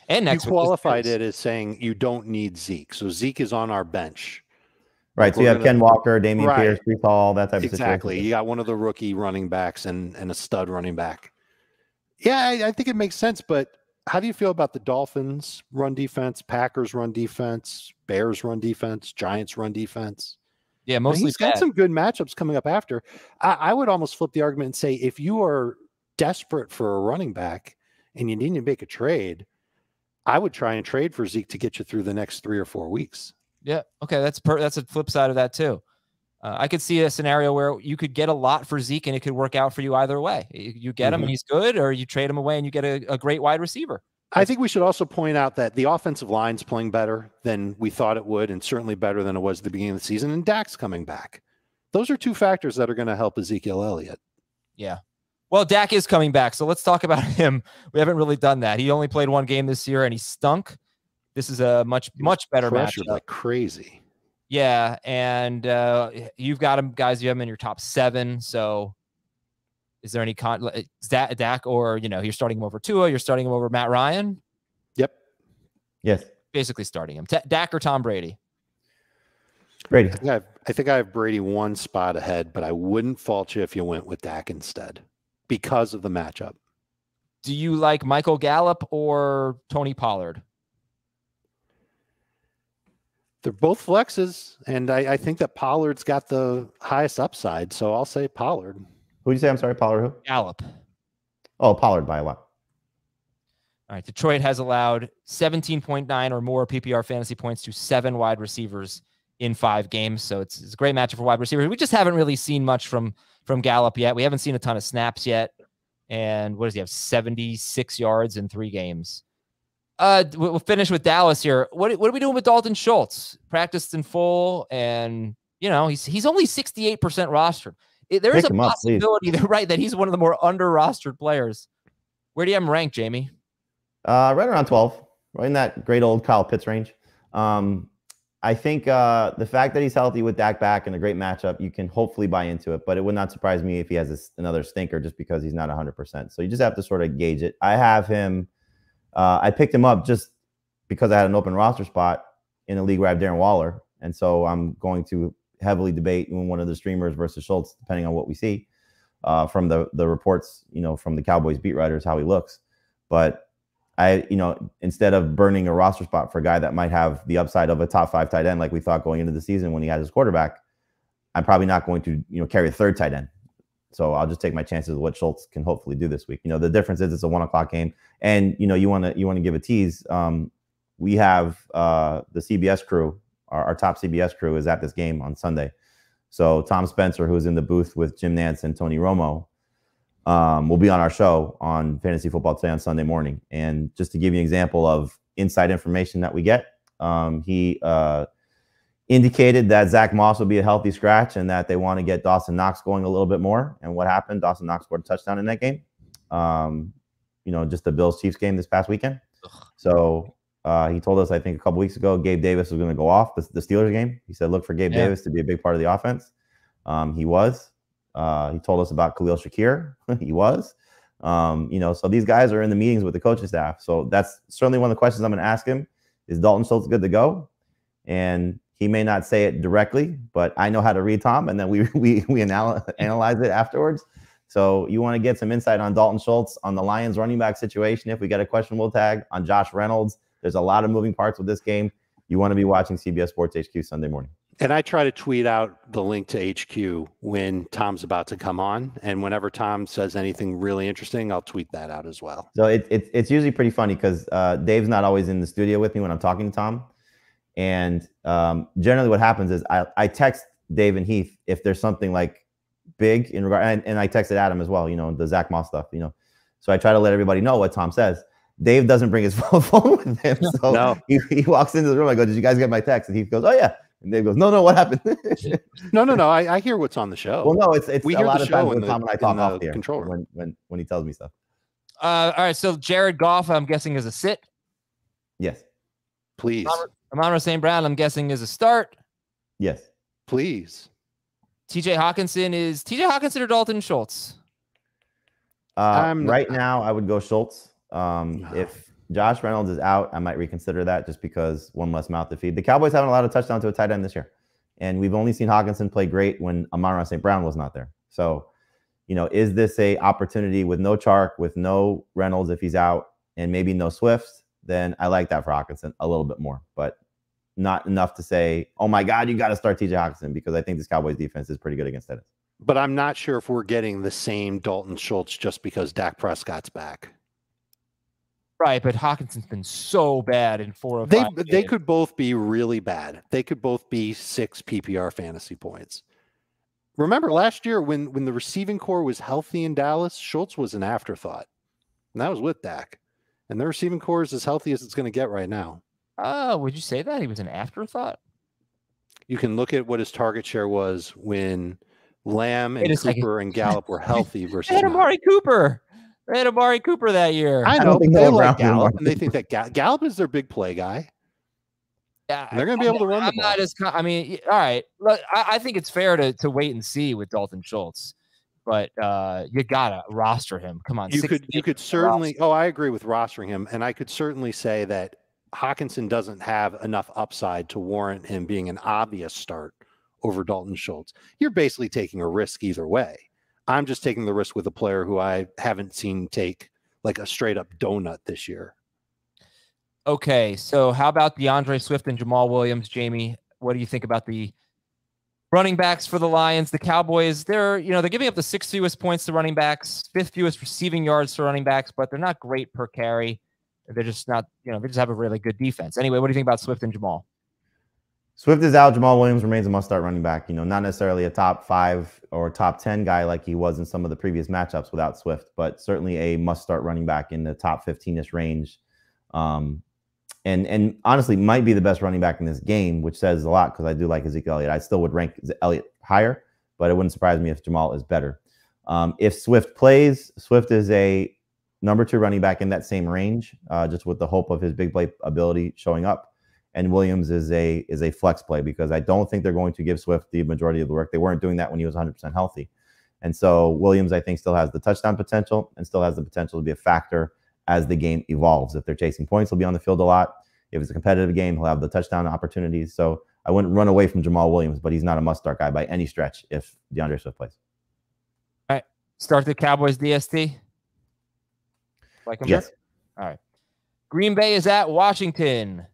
And next you qualified it as saying you don't need Zeke. So Zeke is on our bench. Right. So you have Ken Walker, Damian Pierce, Breece Hall, that type of situation. Exactly. You got one of the rookie running backs and a stud running back. Yeah, I think it makes sense. But how do you feel about the Dolphins run defense, Packers run defense, Bears run defense, Giants run defense? Yeah, mostly he's got some good matchups coming up after. I would almost flip the argument and say if you are desperate for a running back and you need to make a trade, I would try and trade for Zeke to get you through the next 3 or 4 weeks. Yeah. Okay. That's a flip side of that too. I could see a scenario where you could get a lot for Zeke and it could work out for you either way. You get him and he's good, or you trade him away and you get a great wide receiver. I think we should also point out that the offensive line's playing better than we thought it would, and certainly better than it was at the beginning of the season. And Dak's coming back. Those are 2 factors that are going to help Ezekiel Elliott. Yeah. Well, Dak is coming back, so let's talk about him. We haven't really done that. He only played 1 game this year and he stunk. This is a much better matchup. Like crazy. Yeah, and you've got him, guys. You have him in your top 7. So, is there any Dak, or you're starting him over Tua? You're starting him over Matt Ryan? Yep. Yes. Basically starting him. Dak or Tom Brady? Brady. I think I have Brady 1 spot ahead, but I wouldn't fault you if you went with Dak instead because of the matchup. Do you like Michael Gallup or Tony Pollard? They're both flexes, and I think that Pollard's got the highest upside, so I'll say Pollard. Who'd you say? I'm sorry, Pollard who? Gallup. Oh, Pollard by a lot. All right, Detroit has allowed 17.9 or more PPR fantasy points to 7 wide receivers in 5 games, so it's a great matchup for wide receivers. We just haven't really seen much from Gallup yet. We haven't seen a ton of snaps yet, and what does he have? 76 yards in 3 games. We'll finish with Dallas here. What are we doing with Dalton Schultz? Practiced in full, and he's only 68% rostered. There is a possibility that he's one of the more under rostered players. Where do you have him ranked, Jamie? Right around 12, right in that great old Kyle Pitts range. I think the fact that he's healthy with Dak back and a great matchup, you can hopefully buy into it. But it would not surprise me if he has another stinker just because he's not 100%. So you just have to sort of gauge it. I have him. I picked him up just because I had an open roster spot in a league where I have Darren Waller. And so I'm going to heavily debate one of the streamers versus Schultz, depending on what we see from the reports, from the Cowboys beat writers, how he looks. But instead of burning a roster spot for a guy that might have the upside of a top 5 tight end, like we thought going into the season when he had his quarterback, I'm probably not going to, carry a third tight end. So I'll just take my chances of what Schultz can hopefully do this week. The difference is it's a 1:00 game, and you want to give a tease. We have the CBS crew, our top CBS crew is at this game on Sunday. So Tom Spencer, who's in the booth with Jim Nantz and Tony Romo, will be on our show on Fantasy Football Today on Sunday morning. And just to give you an example of inside information that we get, he indicated that Zach Moss will be a healthy scratch and that they want to get Dawson Knox going a little bit more. And what happened? Dawson Knox scored a touchdown in that game. Just the Bills-Chiefs game this past weekend. So he told us, I think a couple weeks ago, Gabe Davis was going to go off the Steelers game. He said, look for Gabe Davis to be a big part of the offense. He was. He told us about Khalil Shakir. He was. So these guys are in the meetings with the coaching staff. So that's certainly one of the questions I'm going to ask him. Is Dalton Schultz good to go? And he may not say it directly, but I know how to read Tom, and then we analyze it afterwards. So you want to get some insight on Dalton Schultz, on the Lions running back situation. If we get a questionable tag on Josh Reynolds, there's a lot of moving parts with this game. You want to be watching CBS Sports HQ Sunday morning. And I try to tweet out the link to HQ when Tom's about to come on. And whenever Tom says anything really interesting, I'll tweet that out as well. So it's usually pretty funny because Dave's not always in the studio with me when I'm talking to Tom. And generally what happens is I text Dave and Heath if there's something like big in regard, and I texted Adam as well, the Zach Moss stuff, So I try to let everybody know what Tom says. Dave doesn't bring his phone with him. So no. he walks into the room. I go, did you guys get my text? And Heath goes, oh, yeah. And Dave goes, no, what happened? No. I hear what's on the show. Well, no, it's a lot of times when Tom and I talk off the air when he tells me stuff. All right, so Jared Goff, I'm guessing, is a sit. Yes. Please. Amon-Ra St. Brown, I'm guessing, is a start. Yes. Please. TJ Hawkinson or Dalton Schultz? Right now, I would go Schultz. If Josh Reynolds is out, I might reconsider that just because one less mouth to feed. The Cowboys haven't allowed a touchdown to a tight end this year. And we've only seen Hawkinson play great when Amon-Ra St. Brown was not there. So, is this a opportunity with no Chark, with no Reynolds if he's out, and maybe no Swift? Then I like that for Hawkinson a little bit more, but not enough to say, oh my God, you got to start TJ Hawkinson, because I think this Cowboys defense is pretty good against that. But I'm not sure if we're getting the same Dalton Schultz just because Dak Prescott's back. Right, but Hawkinson's been so bad in 4 of 5. They could both be really bad. They could both be 6 PPR fantasy points. Remember last year when the receiving core was healthy in Dallas, Schultz was an afterthought. And that was with Dak. And the receiving core is as healthy as it's going to get right now. Oh, would you say that? He was an afterthought? You can look at what his target share was when Lamb and Cooper and Gallup were healthy versus they had Amari Cooper. They had Amari Cooper that year. I know, but they like Gallup, and they think that Gallup is their big play guy. Yeah, and they're going to be able to run the ball. Not as, all right. Look, I think it's fair to wait and see with Dalton Schultz. But you gotta roster him. Come on, you could certainly. Oh, I agree with rostering him, and I could certainly say that Hawkinson doesn't have enough upside to warrant him being an obvious start over Dalton Schultz. You're basically taking a risk either way. I'm just taking the risk with a player who I haven't seen take like a straight up donut this year. Okay, so how about DeAndre Swift and Jamal Williams, Jamie? What do you think about the running backs for the Lions? The Cowboys, they're giving up the 6th fewest points to running backs, 5th fewest receiving yards to running backs, but they're not great per carry. They're just not, they just have a really good defense. Anyway, what do you think about Swift and Jamal? Swift is out. Jamal Williams remains a must-start running back. Not necessarily a top 5 or top 10 guy like he was in some of the previous matchups without Swift, but certainly a must-start running back in the top 15-ish range. And honestly, might be the best running back in this game, which says a lot because I do like Ezekiel Elliott. I still would rank Elliott higher, but it wouldn't surprise me if Jamal is better. If Swift plays, Swift is a number 2 running back in that same range, just with the hope of his big play ability showing up. And Williams is a flex play because I don't think they're going to give Swift the majority of the work. They weren't doing that when he was 100% healthy. And so Williams, I think, still has the touchdown potential and still has the potential to be a factor as the game evolves. If they're chasing points, he'll be on the field a lot. If it's a competitive game, he'll have the touchdown opportunities. So I wouldn't run away from Jamal Williams, but he's not a must-start guy by any stretch if DeAndre Swift plays. All right. Start the Cowboys DST. Like him? Yes. All right. Green Bay is at Washington.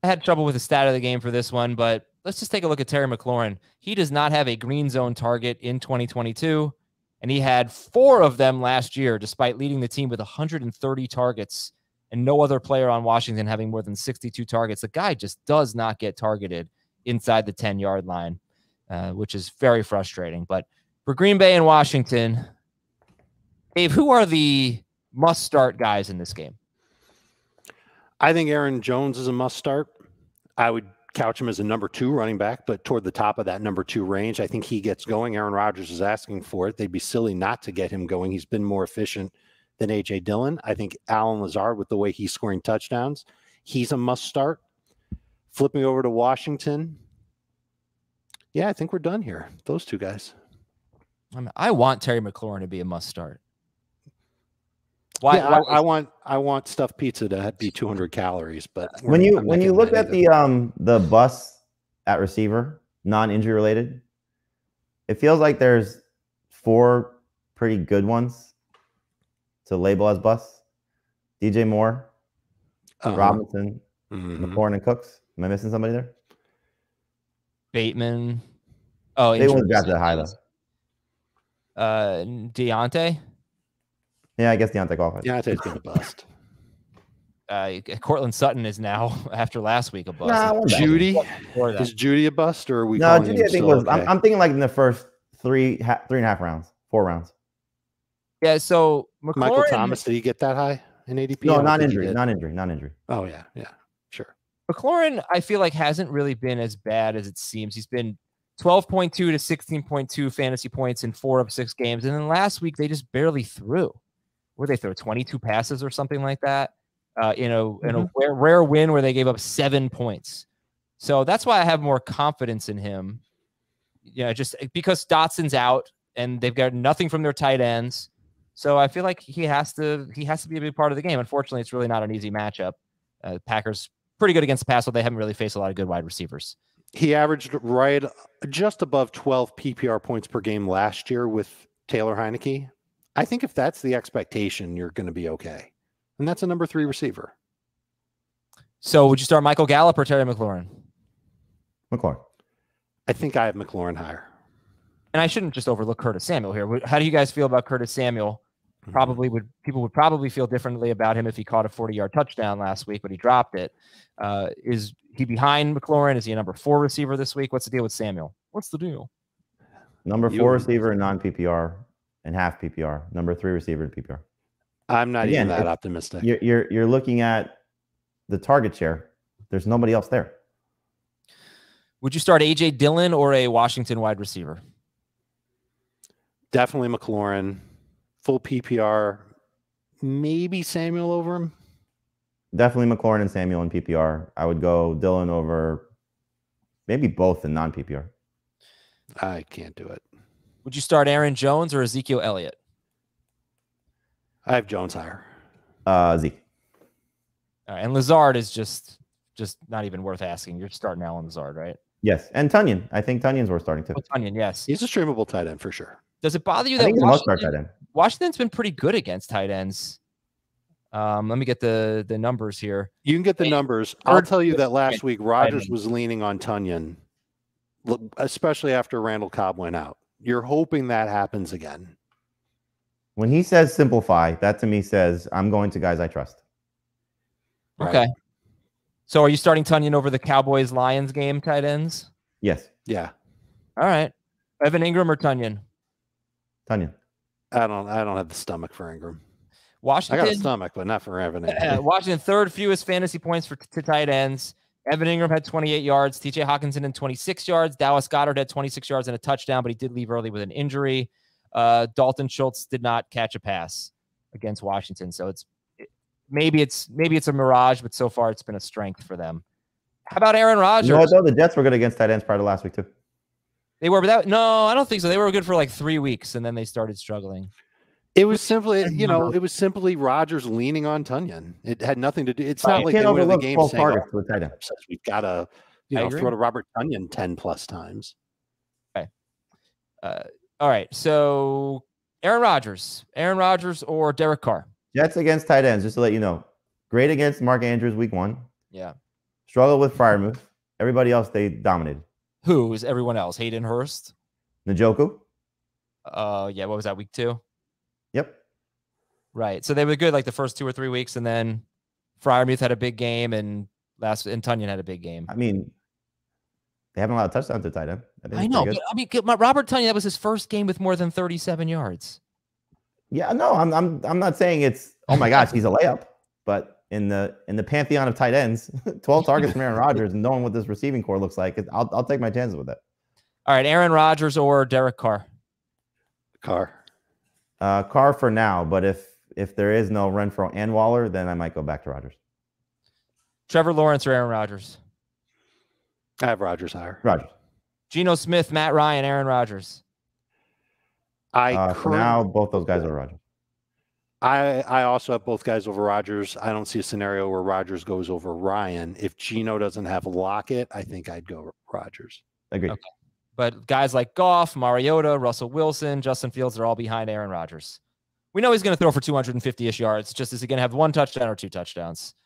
I had trouble with the stat of the game for this one, but let's just take a look at Terry McLaurin. He does not have a green zone target in 2022, and he had 4 of them last year, despite leading the team with 130 targets and no other player on Washington having more than 62 targets. The guy just does not get targeted inside the 10-yard line, which is very frustrating. But for Green Bay and Washington, Dave, who are the must-start guys in this game? I think Aaron Jones is a must start. I would couch him as a number 2 running back, but toward the top of that number 2 range. I think he gets going. Aaron Rodgers is asking for it. They'd be silly not to get him going. He's been more efficient than A.J. Dillon. I think Allen Lazard, with the way he's scoring touchdowns, he's a must start. Flipping over to Washington. Yeah, I think we're done here. Those 2 guys. I want Terry McLaurin to be a must start. Why I want stuffed pizza to be 200 calories, but when you look at the bus at receiver, non-injury related, it feels like there's 4 pretty good ones to label as bus. DJ Moore, Robinson, McLaurin, and Cooks. Am I missing somebody there? Bateman. Oh, they won't draft that high though. Deontay. Yeah, I guess Deontay qualifies. Deontay's going to bust. Cortland Sutton is now, after last week, a bust. Nah, Judy? Is Judy a bust, or are we? No, Judy, I think was. Okay? I'm thinking like in the first 3.5 rounds, 4 rounds. Yeah. So Michael Thomas, did he get that high in ADP? No, non-injury. Oh yeah, sure. McLaurin, I feel like hasn't really been as bad as it seems. He's been 12.2 to 16.2 fantasy points in 4 of 6 games, and then last week they just barely threw. Where they throw 22 passes or something like that, in a rare win where they gave up 7 points. So that's why I have more confidence in him. Just because Dotson's out and they've got nothing from their tight ends. So I feel like he has to be a big part of the game. Unfortunately, it's really not an easy matchup. Packers pretty good against the pass, but they haven't really faced a lot of good wide receivers. He averaged just above 12 PPR points per game last year with Taylor Heineke. I think if that's the expectation, you're going to be okay. And that's a number 3 receiver. So would you start Michael Gallup or Terry McLaurin? McLaurin. I think I have McLaurin higher. And I shouldn't just overlook Curtis Samuel here. How do you guys feel about Curtis Samuel? People would probably feel differently about him if he caught a 40-yard touchdown last week, but he dropped it. Is he behind McLaurin? Is he a number 4 receiver this week? What's the deal with Samuel? What's the deal? Number 4 receiver in non-PPR and half PPR. Number 3 receiver in PPR. I'm not even that optimistic. You're looking at the target share. There's nobody else there. Would you start A.J. Dillon or a Washington wide receiver? Definitely McLaurin. Full PPR. Maybe Samuel over him. Definitely McLaurin and Samuel in PPR. I would go Dillon over maybe both in non-PPR. I can't do it. Would you start Aaron Jones or Ezekiel Elliott? I have Jones higher. Zeke. All right, and Lazard is just not even worth asking. You're starting Allen Lazard, right? Yes, and Tunyon. I think Tunyon's worth starting too. Tunyon, yes. He's a streamable tight end for sure. Does it bother you that Washington's been pretty good against tight ends? Let me get the numbers here. You can get the numbers. I'll tell you that last week Rodgers was leaning on Tonyan, especially after Randall Cobb went out. You're hoping that happens again. When he says simplify, that to me says I'm going to guys I trust. Right? Okay. So are you starting Tonyan over the Cowboys-Lions game tight ends? Yes. Yeah. All right. Evan Ingram or Tonyan? Tonyan. I don't have the stomach for Ingram. Washington. I got a stomach, but not for Evan Ingram. Washington, third fewest fantasy points to tight ends. Evan Ingram had 28 yards. TJ Hawkinson had 26 yards. Dallas Goedert had 26 yards and a touchdown, but he did leave early with an injury. Dalton Schultz did not catch a pass against Washington. So maybe it's a mirage, but so far it's been a strength for them. How about Aaron Rodgers? You know what, though? The Jets were good against tight ends prior to last week, too. They were, but no, I don't think so. They were good for like 3 weeks, and then they started struggling. It was simply, it was simply Rodgers leaning on Tunyon. It had nothing to do. It's not like they win the game saying, we've got to, throw to Robert Tunyon 10 plus times. Okay. All right. So Aaron Rodgers or Derek Carr? Jets against tight ends, just to let you know. Great against Mark Andrews week 1. Yeah. Struggle with Freiermuth. Everybody else, they dominated. Who is everyone else? Hayden Hurst? Njoku? Yeah. What was that, week 2? Yep. Right. So they were good like the first 2 or 3 weeks, and then Freiermuth had a big game, and Tunyon had a big game. I mean, they haven't allowed touchdowns to tight end. I know. But Robert Tunyon, that was his first game with more than 37 yards. Yeah, no, I'm not saying it's, oh my gosh, he's a layup, but in the pantheon of tight ends, 12 targets from Aaron Rodgers, and knowing what this receiving core looks like, I'll take my chances with that. All right, Aaron Rodgers or Derek Carr? Carr for now, but if there is no Renfro and Waller, then I might go back to Rodgers. Trevor Lawrence or Aaron Rodgers? I have Rodgers higher. Rodgers. Geno Smith, Matt Ryan, Aaron Rodgers. For now, both those guys are Rodgers. I also have both guys over Rodgers. I don't see a scenario where Rodgers goes over Ryan. If Geno doesn't have Lockett, I think I'd go Rodgers. Agreed. Okay. But guys like Goff, Mariota, Russell Wilson, Justin Fields are all behind Aaron Rodgers. We know he's going to throw for 250-ish yards. Just is he going to have 1 touchdown or 2 touchdowns?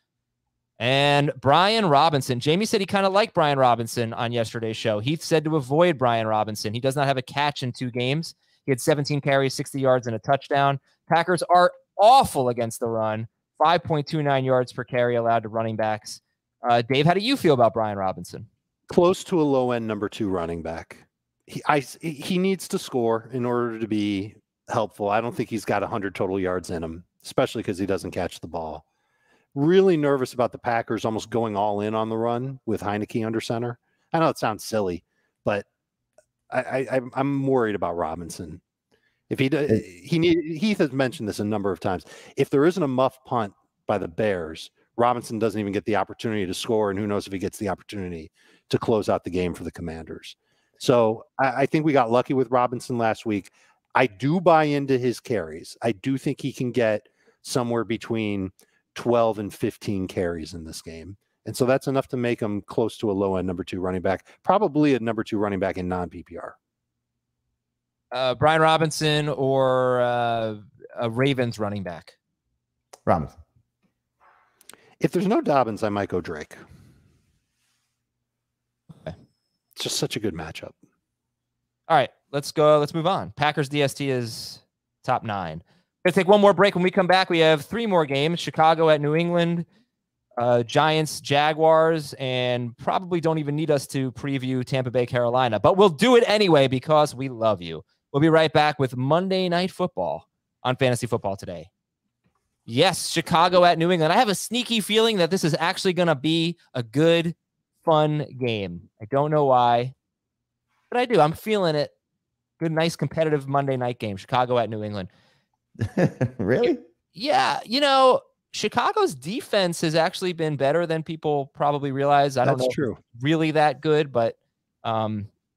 And Brian Robinson. Jamie said he kind of liked Brian Robinson on yesterday's show. Heath said to avoid Brian Robinson. He does not have a catch in 2 games. He had 17 carries, 60 yards, and a touchdown. Packers are awful against the run. 5.29 yards per carry allowed to running backs. Dave, how do you feel about Brian Robinson? Close to a low-end number 2 running back. He needs to score in order to be helpful. I don't think he's got 100 total yards in him, especially because he doesn't catch the ball. Really nervous about the Packers almost going all in on the run with Heineke under center. I know it sounds silly, but I'm worried about Robinson. If Heath has mentioned this a number of times. If there isn't a muff punt by the Bears, Robinson doesn't even get the opportunity to score, and who knows if he gets the opportunity to close out the game for the Commanders. So I think we got lucky with Robinson last week. I do buy into his carries. I do think he can get somewhere between 12 and 15 carries in this game. And so that's enough to make him close to a low-end number 2 running back, probably a number 2 running back in non-PPR. Brian Robinson or a Ravens running back? Robinson. If there's no Dobbins, I might go Drake. Okay. It's just such a good matchup. All right, let's go. Let's move on. Packers DST is top 9. We're going to take one more break. When we come back, we have 3 more games. Chicago at New England, Giants, Jaguars, and probably don't even need us to preview Tampa Bay, Carolina. But we'll do it anyway because we love you. We'll be right back with Monday Night Football on Fantasy Football Today. Yes, Chicago at New England. I have a sneaky feeling that this is actually going to be a good, fun game. I don't know why, but I do. I'm feeling it. Good, nice, competitive Monday night game. Chicago at New England. Really? Yeah. Chicago's defense has actually been better than people probably realize. I don't know if it's really that good, but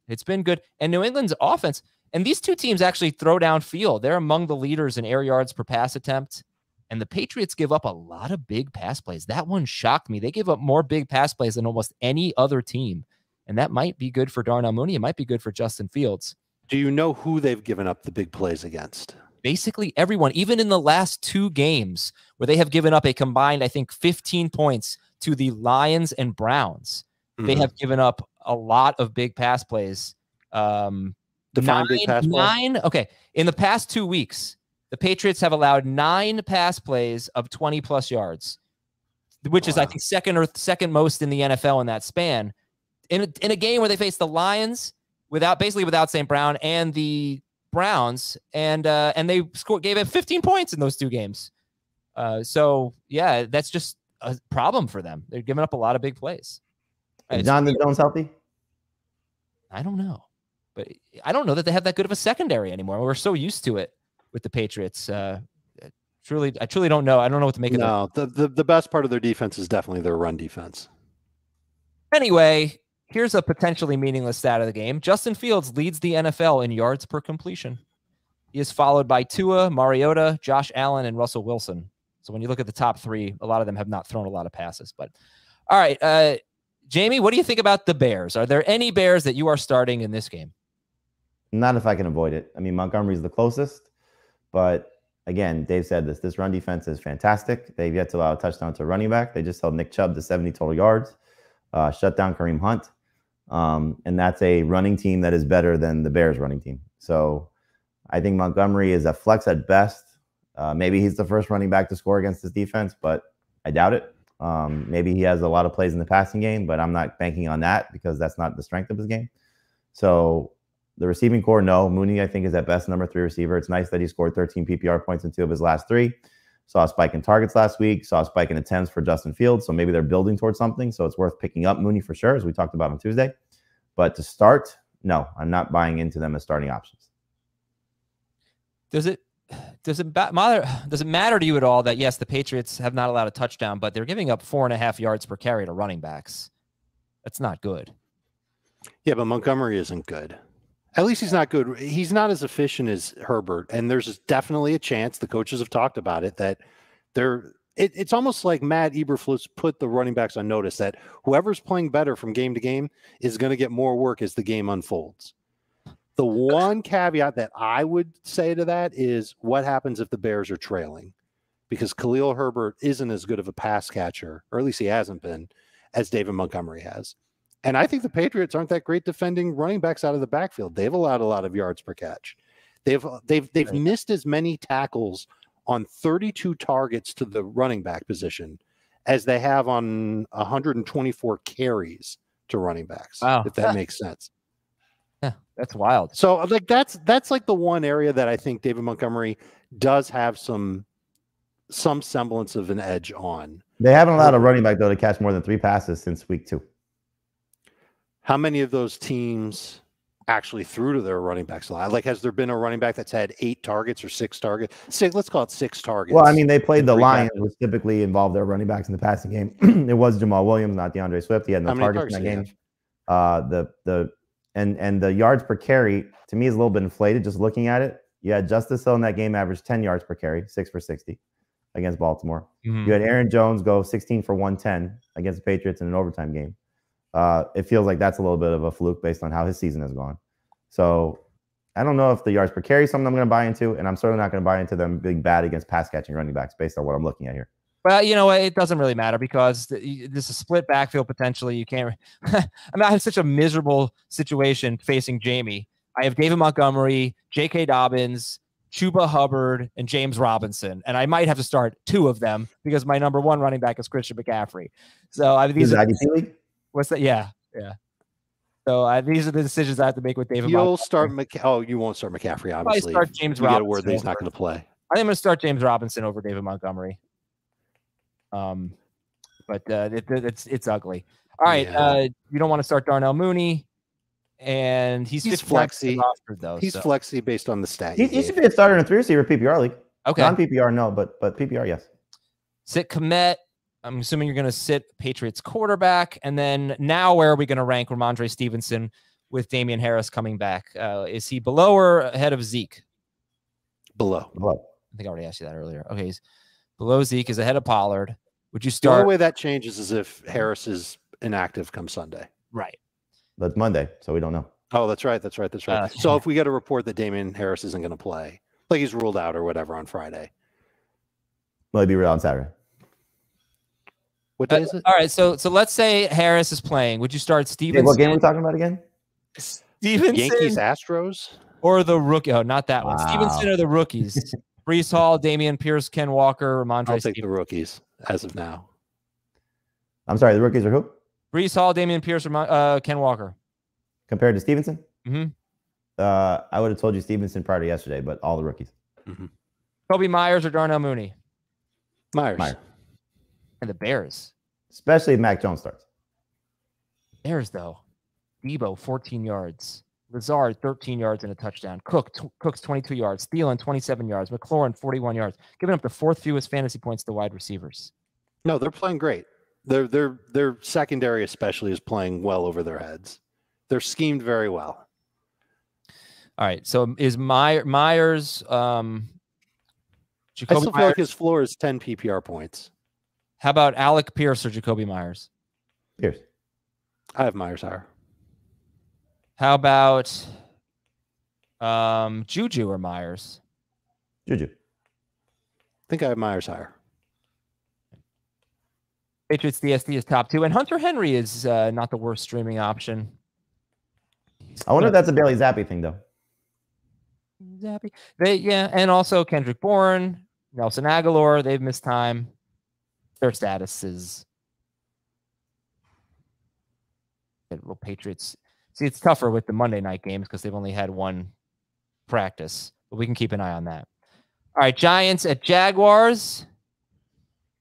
it's been good. And New England's offense, and these two teams actually throw downfield. They're among the leaders in air yards per pass attempt. And the Patriots give up a lot of big pass plays. That one shocked me. They give up more big pass plays than almost any other team. And that might be good for Darnell Mooney. It might be good for Justin Fields. Do you know who they've given up the big plays against? basically everyone, even in the last 2 games where they have given up a combined, I think, 15 points to the Lions and Browns. They have given up a lot of big pass plays. Define big pass play. Okay. In the past 2 weeks, the Patriots have allowed 9 pass plays of 20+ yards, which is, I think, second most in the NFL in that span. In a game where they faced the Lions without St. Brown and the Browns, and they gave it 15 points in those 2 games. So yeah, that's just a problem for them. They're giving up a lot of big plays. Is Jonathan Jones healthy? I don't know, but I don't know that they have that good of a secondary anymore. We're so used to it with the Patriots. I truly don't know. I don't know what to make of it. The best part of their defense is definitely their run defense. Anyway, here's a potentially meaningless stat of the game. Justin Fields leads the NFL in yards per completion. He is followed by Tua, Mariota, Josh Allen, and Russell Wilson. So when you look at the top 3, a lot of them have not thrown a lot of passes. But all right, Jamie, what do you think about the Bears? Are there any Bears that you are starting in this game? Not if I can avoid it. I mean, Montgomery's the closest, but again, Dave said this run defense is fantastic. They've yet to allow a touchdown to a running back. They just held Nick Chubb to 70 total yards, shut down Kareem Hunt. And that's a running team that is better than the Bears running team. So I think Montgomery is a flex at best. Maybe he's the first running back to score against this defense, but I doubt it. Maybe he has a lot of plays in the passing game, but I'm not banking on that because that's not the strength of his game. So the receiving core, no. Mooney, I think, is at best number 3 receiver. It's nice that he scored 13 PPR points in 2 of his last 3. Saw a spike in targets last week. Saw a spike in attempts for Justin Fields. So maybe they're building towards something. So it's worth picking up Mooney for sure, as we talked about on Tuesday. But to start, no, I'm not buying into them as starting options. Does it matter to you at all that, yes, the Patriots have not allowed a touchdown, but they're giving up 4.5 yards per carry to running backs? That's not good. Yeah, but Montgomery isn't good. At least he's not good. He's not as efficient as Herbert. And there's definitely a chance, the coaches have talked about it, that it's almost like Matt Eberflus put the running backs on notice that whoever's playing better from game to game is going to get more work as the game unfolds. The one caveat that I would say to that is what happens if the Bears are trailing? Because Khalil Herbert isn't as good of a pass catcher, or at least he hasn't been, as David Montgomery has. And I think the Patriots aren't that great defending running backs out of the backfield. They've allowed a lot of yards per catch. They've missed as many tackles on 32 targets to the running back position as they have on 124 carries to running backs. Wow. If that makes sense. Yeah, that's wild. So like that's like the one area that I think David Montgomery does have some semblance of an edge on. They haven't allowed a running back though to catch more than 3 passes since week 2. How many of those teams actually threw to their running backs a lot? Like, has there been a running back that's had 8 targets or 6 targets? Let's call it 6 targets. Well, I mean, they played the Lions, which typically involved their running backs in the passing game. It was Jamal Williams, not DeAndre Swift. He had no targets in that game. And the yards per carry to me is a little bit inflated just looking at it. You had Justice Hill in that game average 10 yards per carry, 6 for 60 against Baltimore. You had Aaron Jones go 16 for 110 against the Patriots in an overtime game. It feels like that's a little bit of a fluke based on how his season has gone. So I don't know if the yards per carry is something I'm going to buy into, and I'm certainly not going to buy into them being bad against pass catching running backs based on what I'm looking at here. Well, you know what? It doesn't really matter because this is a split backfield potentially. You can't. I mean, I have such a miserable situation facing Jamie. I have David Montgomery, J.K. Dobbins, Chuba Hubbard, and James Robinson, and I might have to start 2 of them because my number 1 running back is Christian McCaffrey. So these are IDP league? What's that? Yeah. So these are the decisions I have to make with David. You'll start you won't start McCaffrey, obviously. Start James Robinson. You get a word that he's not going to play. I think I'm going to start James Robinson over David Montgomery. But it's ugly. All right. Yeah. You don't want to start Darnell Mooney, and he's flexy rostered, though. He's flexy based on the stat. He should be a starter in a 3 receiver PPR league. Okay. Non-PPR, no, but PPR, yes. Sit Kmet. I'm assuming you're going to sit Patriots quarterback. And then now where are we going to rank Ramondre Stevenson with Damian Harris coming back? Is he below or ahead of Zeke? Below. I think I already asked you that earlier. Okay. He's below Zeke, is ahead of Pollard. Would you The start? only way that changes is if Harris is inactive come Sunday. Right. That's Monday, so we don't know. Oh, that's right. So if we get a report that Damian Harris isn't going to play, Like he's ruled out or whatever on Friday. Will he be real on Saturday? What day is it? All right, so let's say Harris is playing. Would you start Stevenson? What game are we talking about again? Stevenson, Yankees, Astros, or the rookie? Oh, not that one. Wow. Stevenson or the rookies? Brees Hall, Damian Pierce, Ken Walker, Ramondre I'll take Stevenson. the rookies as of now. I'm sorry, the rookies are who? Brees Hall, Damian Pierce, Ken Walker. Compared to Stevenson? Mm-hmm. I would have told you Stevenson prior to yesterday, but all the rookies. Mm-hmm. Kobe Myers or Darnell Mooney? Myers. And the Bears. Especially if Mac Jones starts. Bears, though. Debo, 14 yards. Lazard, 13 yards and a touchdown. Cook's 22 yards. Thielen, 27 yards. McLaurin, 41 yards. Giving up the fourth fewest fantasy points to wide receivers. No, they're playing great. Their secondary especially is playing well over their heads. They're schemed very well. All right. So is Myers I still feel like his floor is 10 PPR points. How about Alec Pierce or Jacoby Myers? Pierce. I have Myers higher. How about Juju or Myers? Juju. I think I have Myers higher. Patriots DSD is top 2, and Hunter Henry is not the worst streaming option. I wonder if that's a Bailey Zappi thing, though. Zappy. And also Kendrick Bourne, Nelson Aguilar, they've missed time. Their status is little Patriots. See, it's tougher with the Monday night games because they've only had one practice, but we can keep an eye on that. All right, Giants at Jaguars.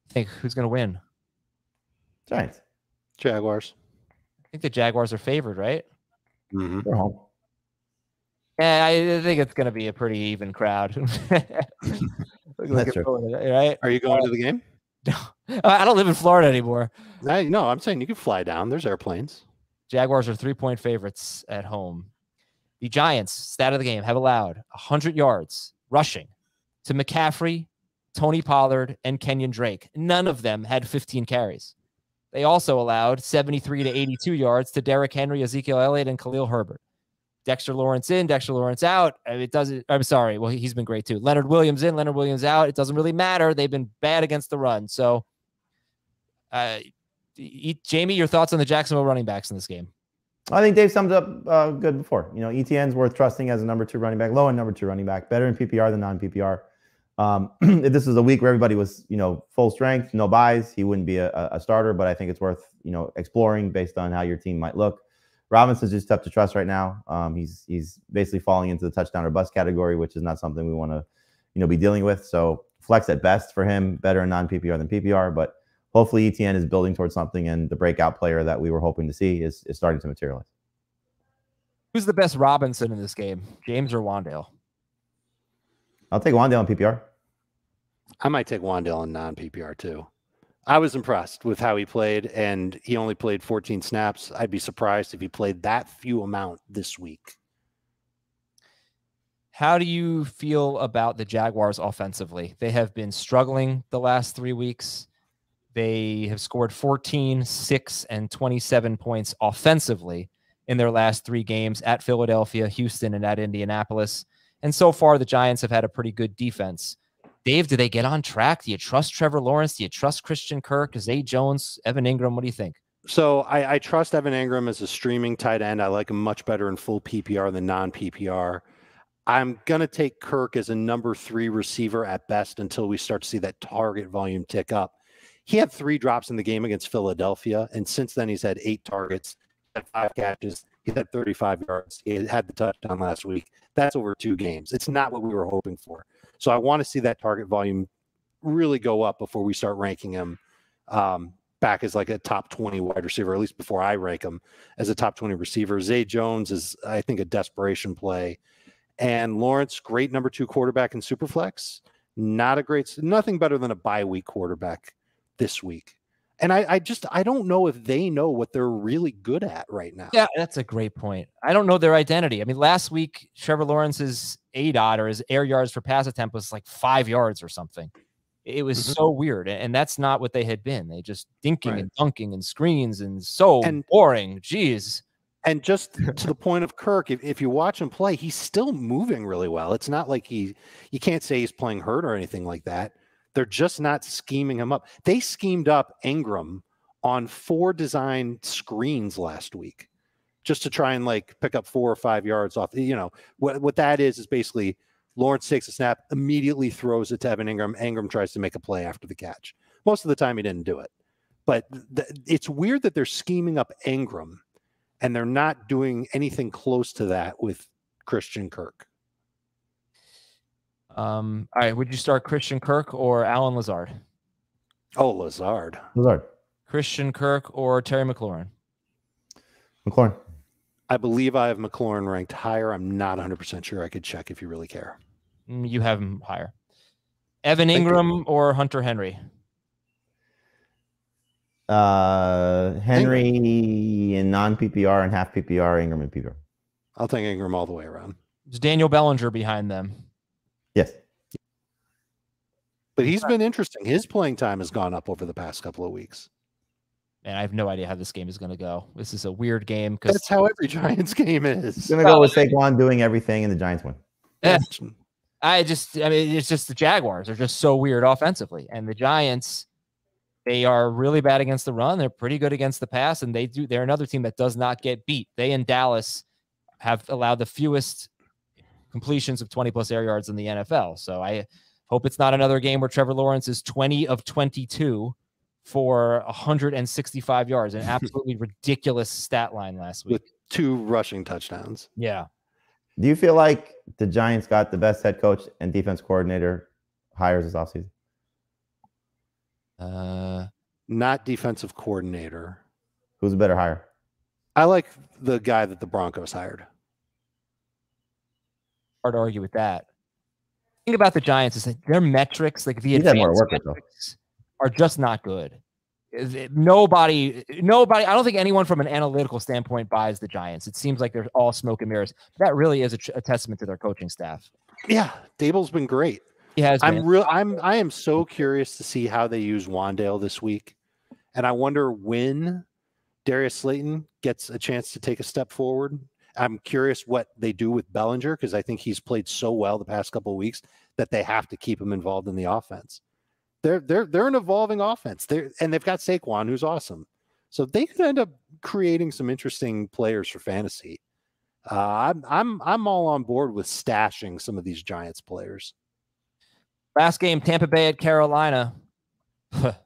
I think who's going to win? Giants. Jaguars. I think the Jaguars are favored, right? Mm-hmm. They're home. Yeah, I think it's going to be a pretty even crowd. That's true. Right? Are you going to the game? I don't live in Florida anymore. No, I'm saying you can fly down. There's airplanes. Jaguars are 3-point favorites at home. The Giants, stat of the game, have allowed 100 yards rushing to McCaffrey, Tony Pollard, and Kenyon Drake. None of them had 15 carries. They also allowed 73 to 82 yards to Derrick Henry, Ezekiel Elliott, and Khalil Herbert. Dexter Lawrence in, Dexter Lawrence out. It doesn't. I'm sorry. Well, he's been great too. Leonard Williams in, Leonard Williams out. It doesn't really matter. They've been bad against the run. So, Jamie, your thoughts on the Jacksonville running backs in this game? I think Dave summed up good before. ETN's worth trusting as a number 2 running back, low end number 2 running back, better in PPR than non-PPR. If this was a week where everybody was, full strength, no buys, he wouldn't be a starter. But I think it's worth, exploring based on how your team might look. Robinson's just tough to trust right now. He's basically falling into the touchdown or bust category, which is not something we want to, be dealing with. So flex at best for him, better in non-PPR than PPR. But hopefully ETN is building towards something, and the breakout player that we were hoping to see is starting to materialize. Who's the best Robinson in this game, James or Wandale? I'll take Wandale in PPR. I might take Wandale in non-PPR too. I was impressed with how he played, and he only played 14 snaps. I'd be surprised if he played that few amount this week. How do you feel about the Jaguars offensively? They have been struggling the last 3 weeks. They have scored 14, 6, and 27 points offensively in their last 3 games at Philadelphia, Houston, and at Indianapolis. And so far, the Giants have had a pretty good defense. Dave, do they get on track? Do you trust Trevor Lawrence? Do you trust Christian Kirk, Zay Jones, Evan Ingram? What do you think? So I trust Evan Ingram as a streaming tight end. I like him much better in full PPR than non-PPR. I'm going to take Kirk as a number 3 receiver at best until we start to see that target volume tick up. He had 3 drops in the game against Philadelphia, and since then he's had 8 targets, had 5 catches. He had 35 yards. He had the touchdown last week. That's over 2 games. It's not what we were hoping for. So I want to see that target volume really go up before we start ranking him back as like a top 20 wide receiver, at least before I rank him as a top 20 receiver. Zay Jones is, I think, a desperation play. And Lawrence, great number 2 quarterback in Superflex. Nothing better than a bye week quarterback this week. And I don't know if they know what they're really good at right now. Yeah, that's a great point. I don't know their identity. I mean, last week, Trevor Lawrence's ADOT or his air yards per pass attempt was like 5 yards or something. It was so weird. And that's not what they had been. They just dinking and dunking and screens and boring. Jeez. And just to the point of Kirk, if you watch him play, he's still moving really well. It's not like you can't say he's playing hurt or anything like that. They're just not scheming him up. They schemed up Ingram on 4 designed screens last week just to try and like pick up 4 or 5 yards off. You know, what that is basically Lawrence takes a snap, immediately throws it to Evan Ingram. Ingram tries to make a play after the catch. Most of the time he didn't do it. But it's weird that they're scheming up Ingram and they're not doing anything close to that with Christian Kirk. All right. Would you start Christian Kirk or Alan Lazard? Oh, Lazard. Christian Kirk or Terry McLaurin? McLaurin. I believe I have McLaurin ranked higher. I'm not 100% sure. I could check if you really care. You have him higher. Evan Ingram or Hunter Henry? Henry in non-PPR and half PPR, Ingram in PPR. I'll take Ingram all the way around. Is Daniel Bellinger behind them? Yes. But he's been interesting. His playing time has gone up over the past couple of weeks. And I have no idea how this game is going to go. This is a weird game because that's how every Giants game is. It's going to go with Saquon doing everything and the Giants win. Yeah. I mean, it's just the Jaguars are just so weird offensively. And the Giants, they are really bad against the run. They're pretty good against the pass. And they're another team that does not get beat. They and Dallas have allowed the fewest completions of 20+ air yards in the NFL. So I hope it's not another game where Trevor Lawrence is 20 of 22 for 165 yards, an absolutely ridiculous stat line last week. With 2 rushing touchdowns. Yeah. Do you feel like the Giants got the best head coach and defense coordinator hires this offseason? Not defensive coordinator. Who's a better hire? I like the guy that the Broncos hired. Hard to argue with that. The thing about the Giants is that their metrics, like the advanced metrics, are just not good. Nobody, I don't think anyone from an analytical standpoint buys the Giants. It seems like they're all smoke and mirrors. That really is a testament to their coaching staff. Yeah, Dable's been great. He has been. I am so curious to see how they use Wandale this week. And I wonder when Darius Slayton gets a chance to take a step forward. I'm curious what they do with Bellinger because I think he's played so well the past couple of weeks that they have to keep him involved in the offense. They're an evolving offense. And they've got Saquon, who's awesome. So they could end up creating some interesting players for fantasy. I'm all on board with stashing some of these Giants players. Last game, Tampa Bay at Carolina.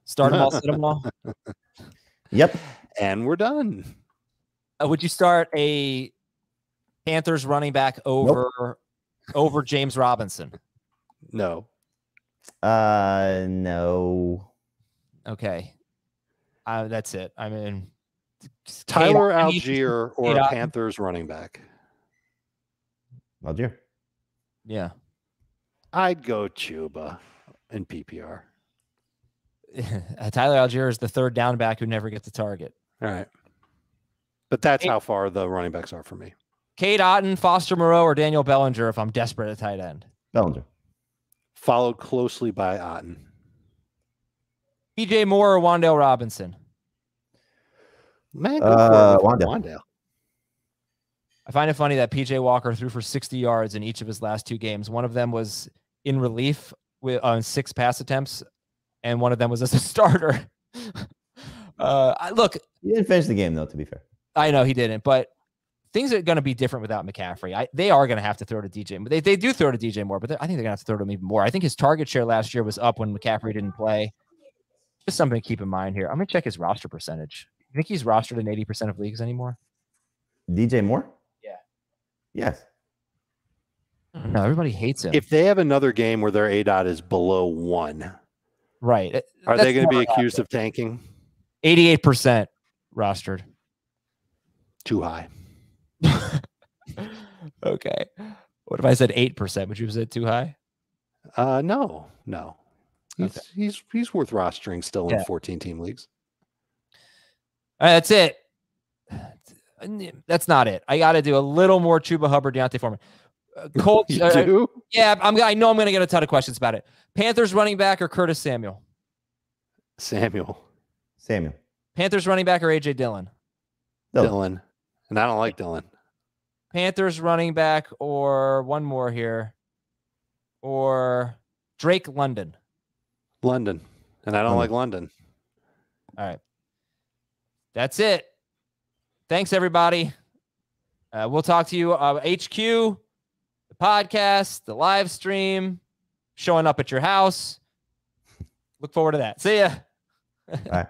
Start them all, sit them all. Yep. And we're done. Would you start a Panthers running back over James Robinson? No. No. Okay. That's it. I mean, Tyler Algier or a Panthers running back? Algier. Yeah. I'd go Chuba in PPR. Tyler Algier is the third down back who never gets a target. All right. But that's how far the running backs are for me. Cade Otton, Foster Moreau, or Daniel Bellinger if I'm desperate at tight end? Bellinger. Followed closely by Otton. PJ Moore or Wandale Robinson? Man, go for Wandale. I find it funny that PJ Walker threw for 60 yards in each of his last 2 games. One of them was in relief on 6 pass attempts, and one of them was as a starter. Look, he didn't finish the game, though, to be fair. I know he didn't, but things are going to be different without McCaffrey. They are going to have to throw to DJ. They do throw to DJ more, but I think they're going to have to throw to him even more. I think his target share last year was up when McCaffrey didn't play. Just something to keep in mind here. I'm going to check his roster percentage. You think he's rostered in 80% of leagues anymore? DJ Moore? Yeah. Yes. No, everybody hates him. If they have another game where their ADOT is below 1, right? Are they going to be accused of tanking? 88% rostered. Too high. Okay. What if I said 8%? Would you have said too high? No. He's worth rostering still in 14-team leagues. All right, that's it. That's not it. I got to do a little more Chuba Hubbard, Deontay Foreman. Colts. You do? Yeah, I know I'm going to get a ton of questions about it. Panthers running back or Curtis Samuel? Samuel. Panthers running back or AJ Dillon? Dillon. And I don't like Dillon. Panthers running back or one more here. Or Drake London. London. And I don't like London. All right. That's it. Thanks, everybody. We'll talk to you. HQ, the podcast, the live stream, showing up at your house. Look forward to that. See ya. Bye.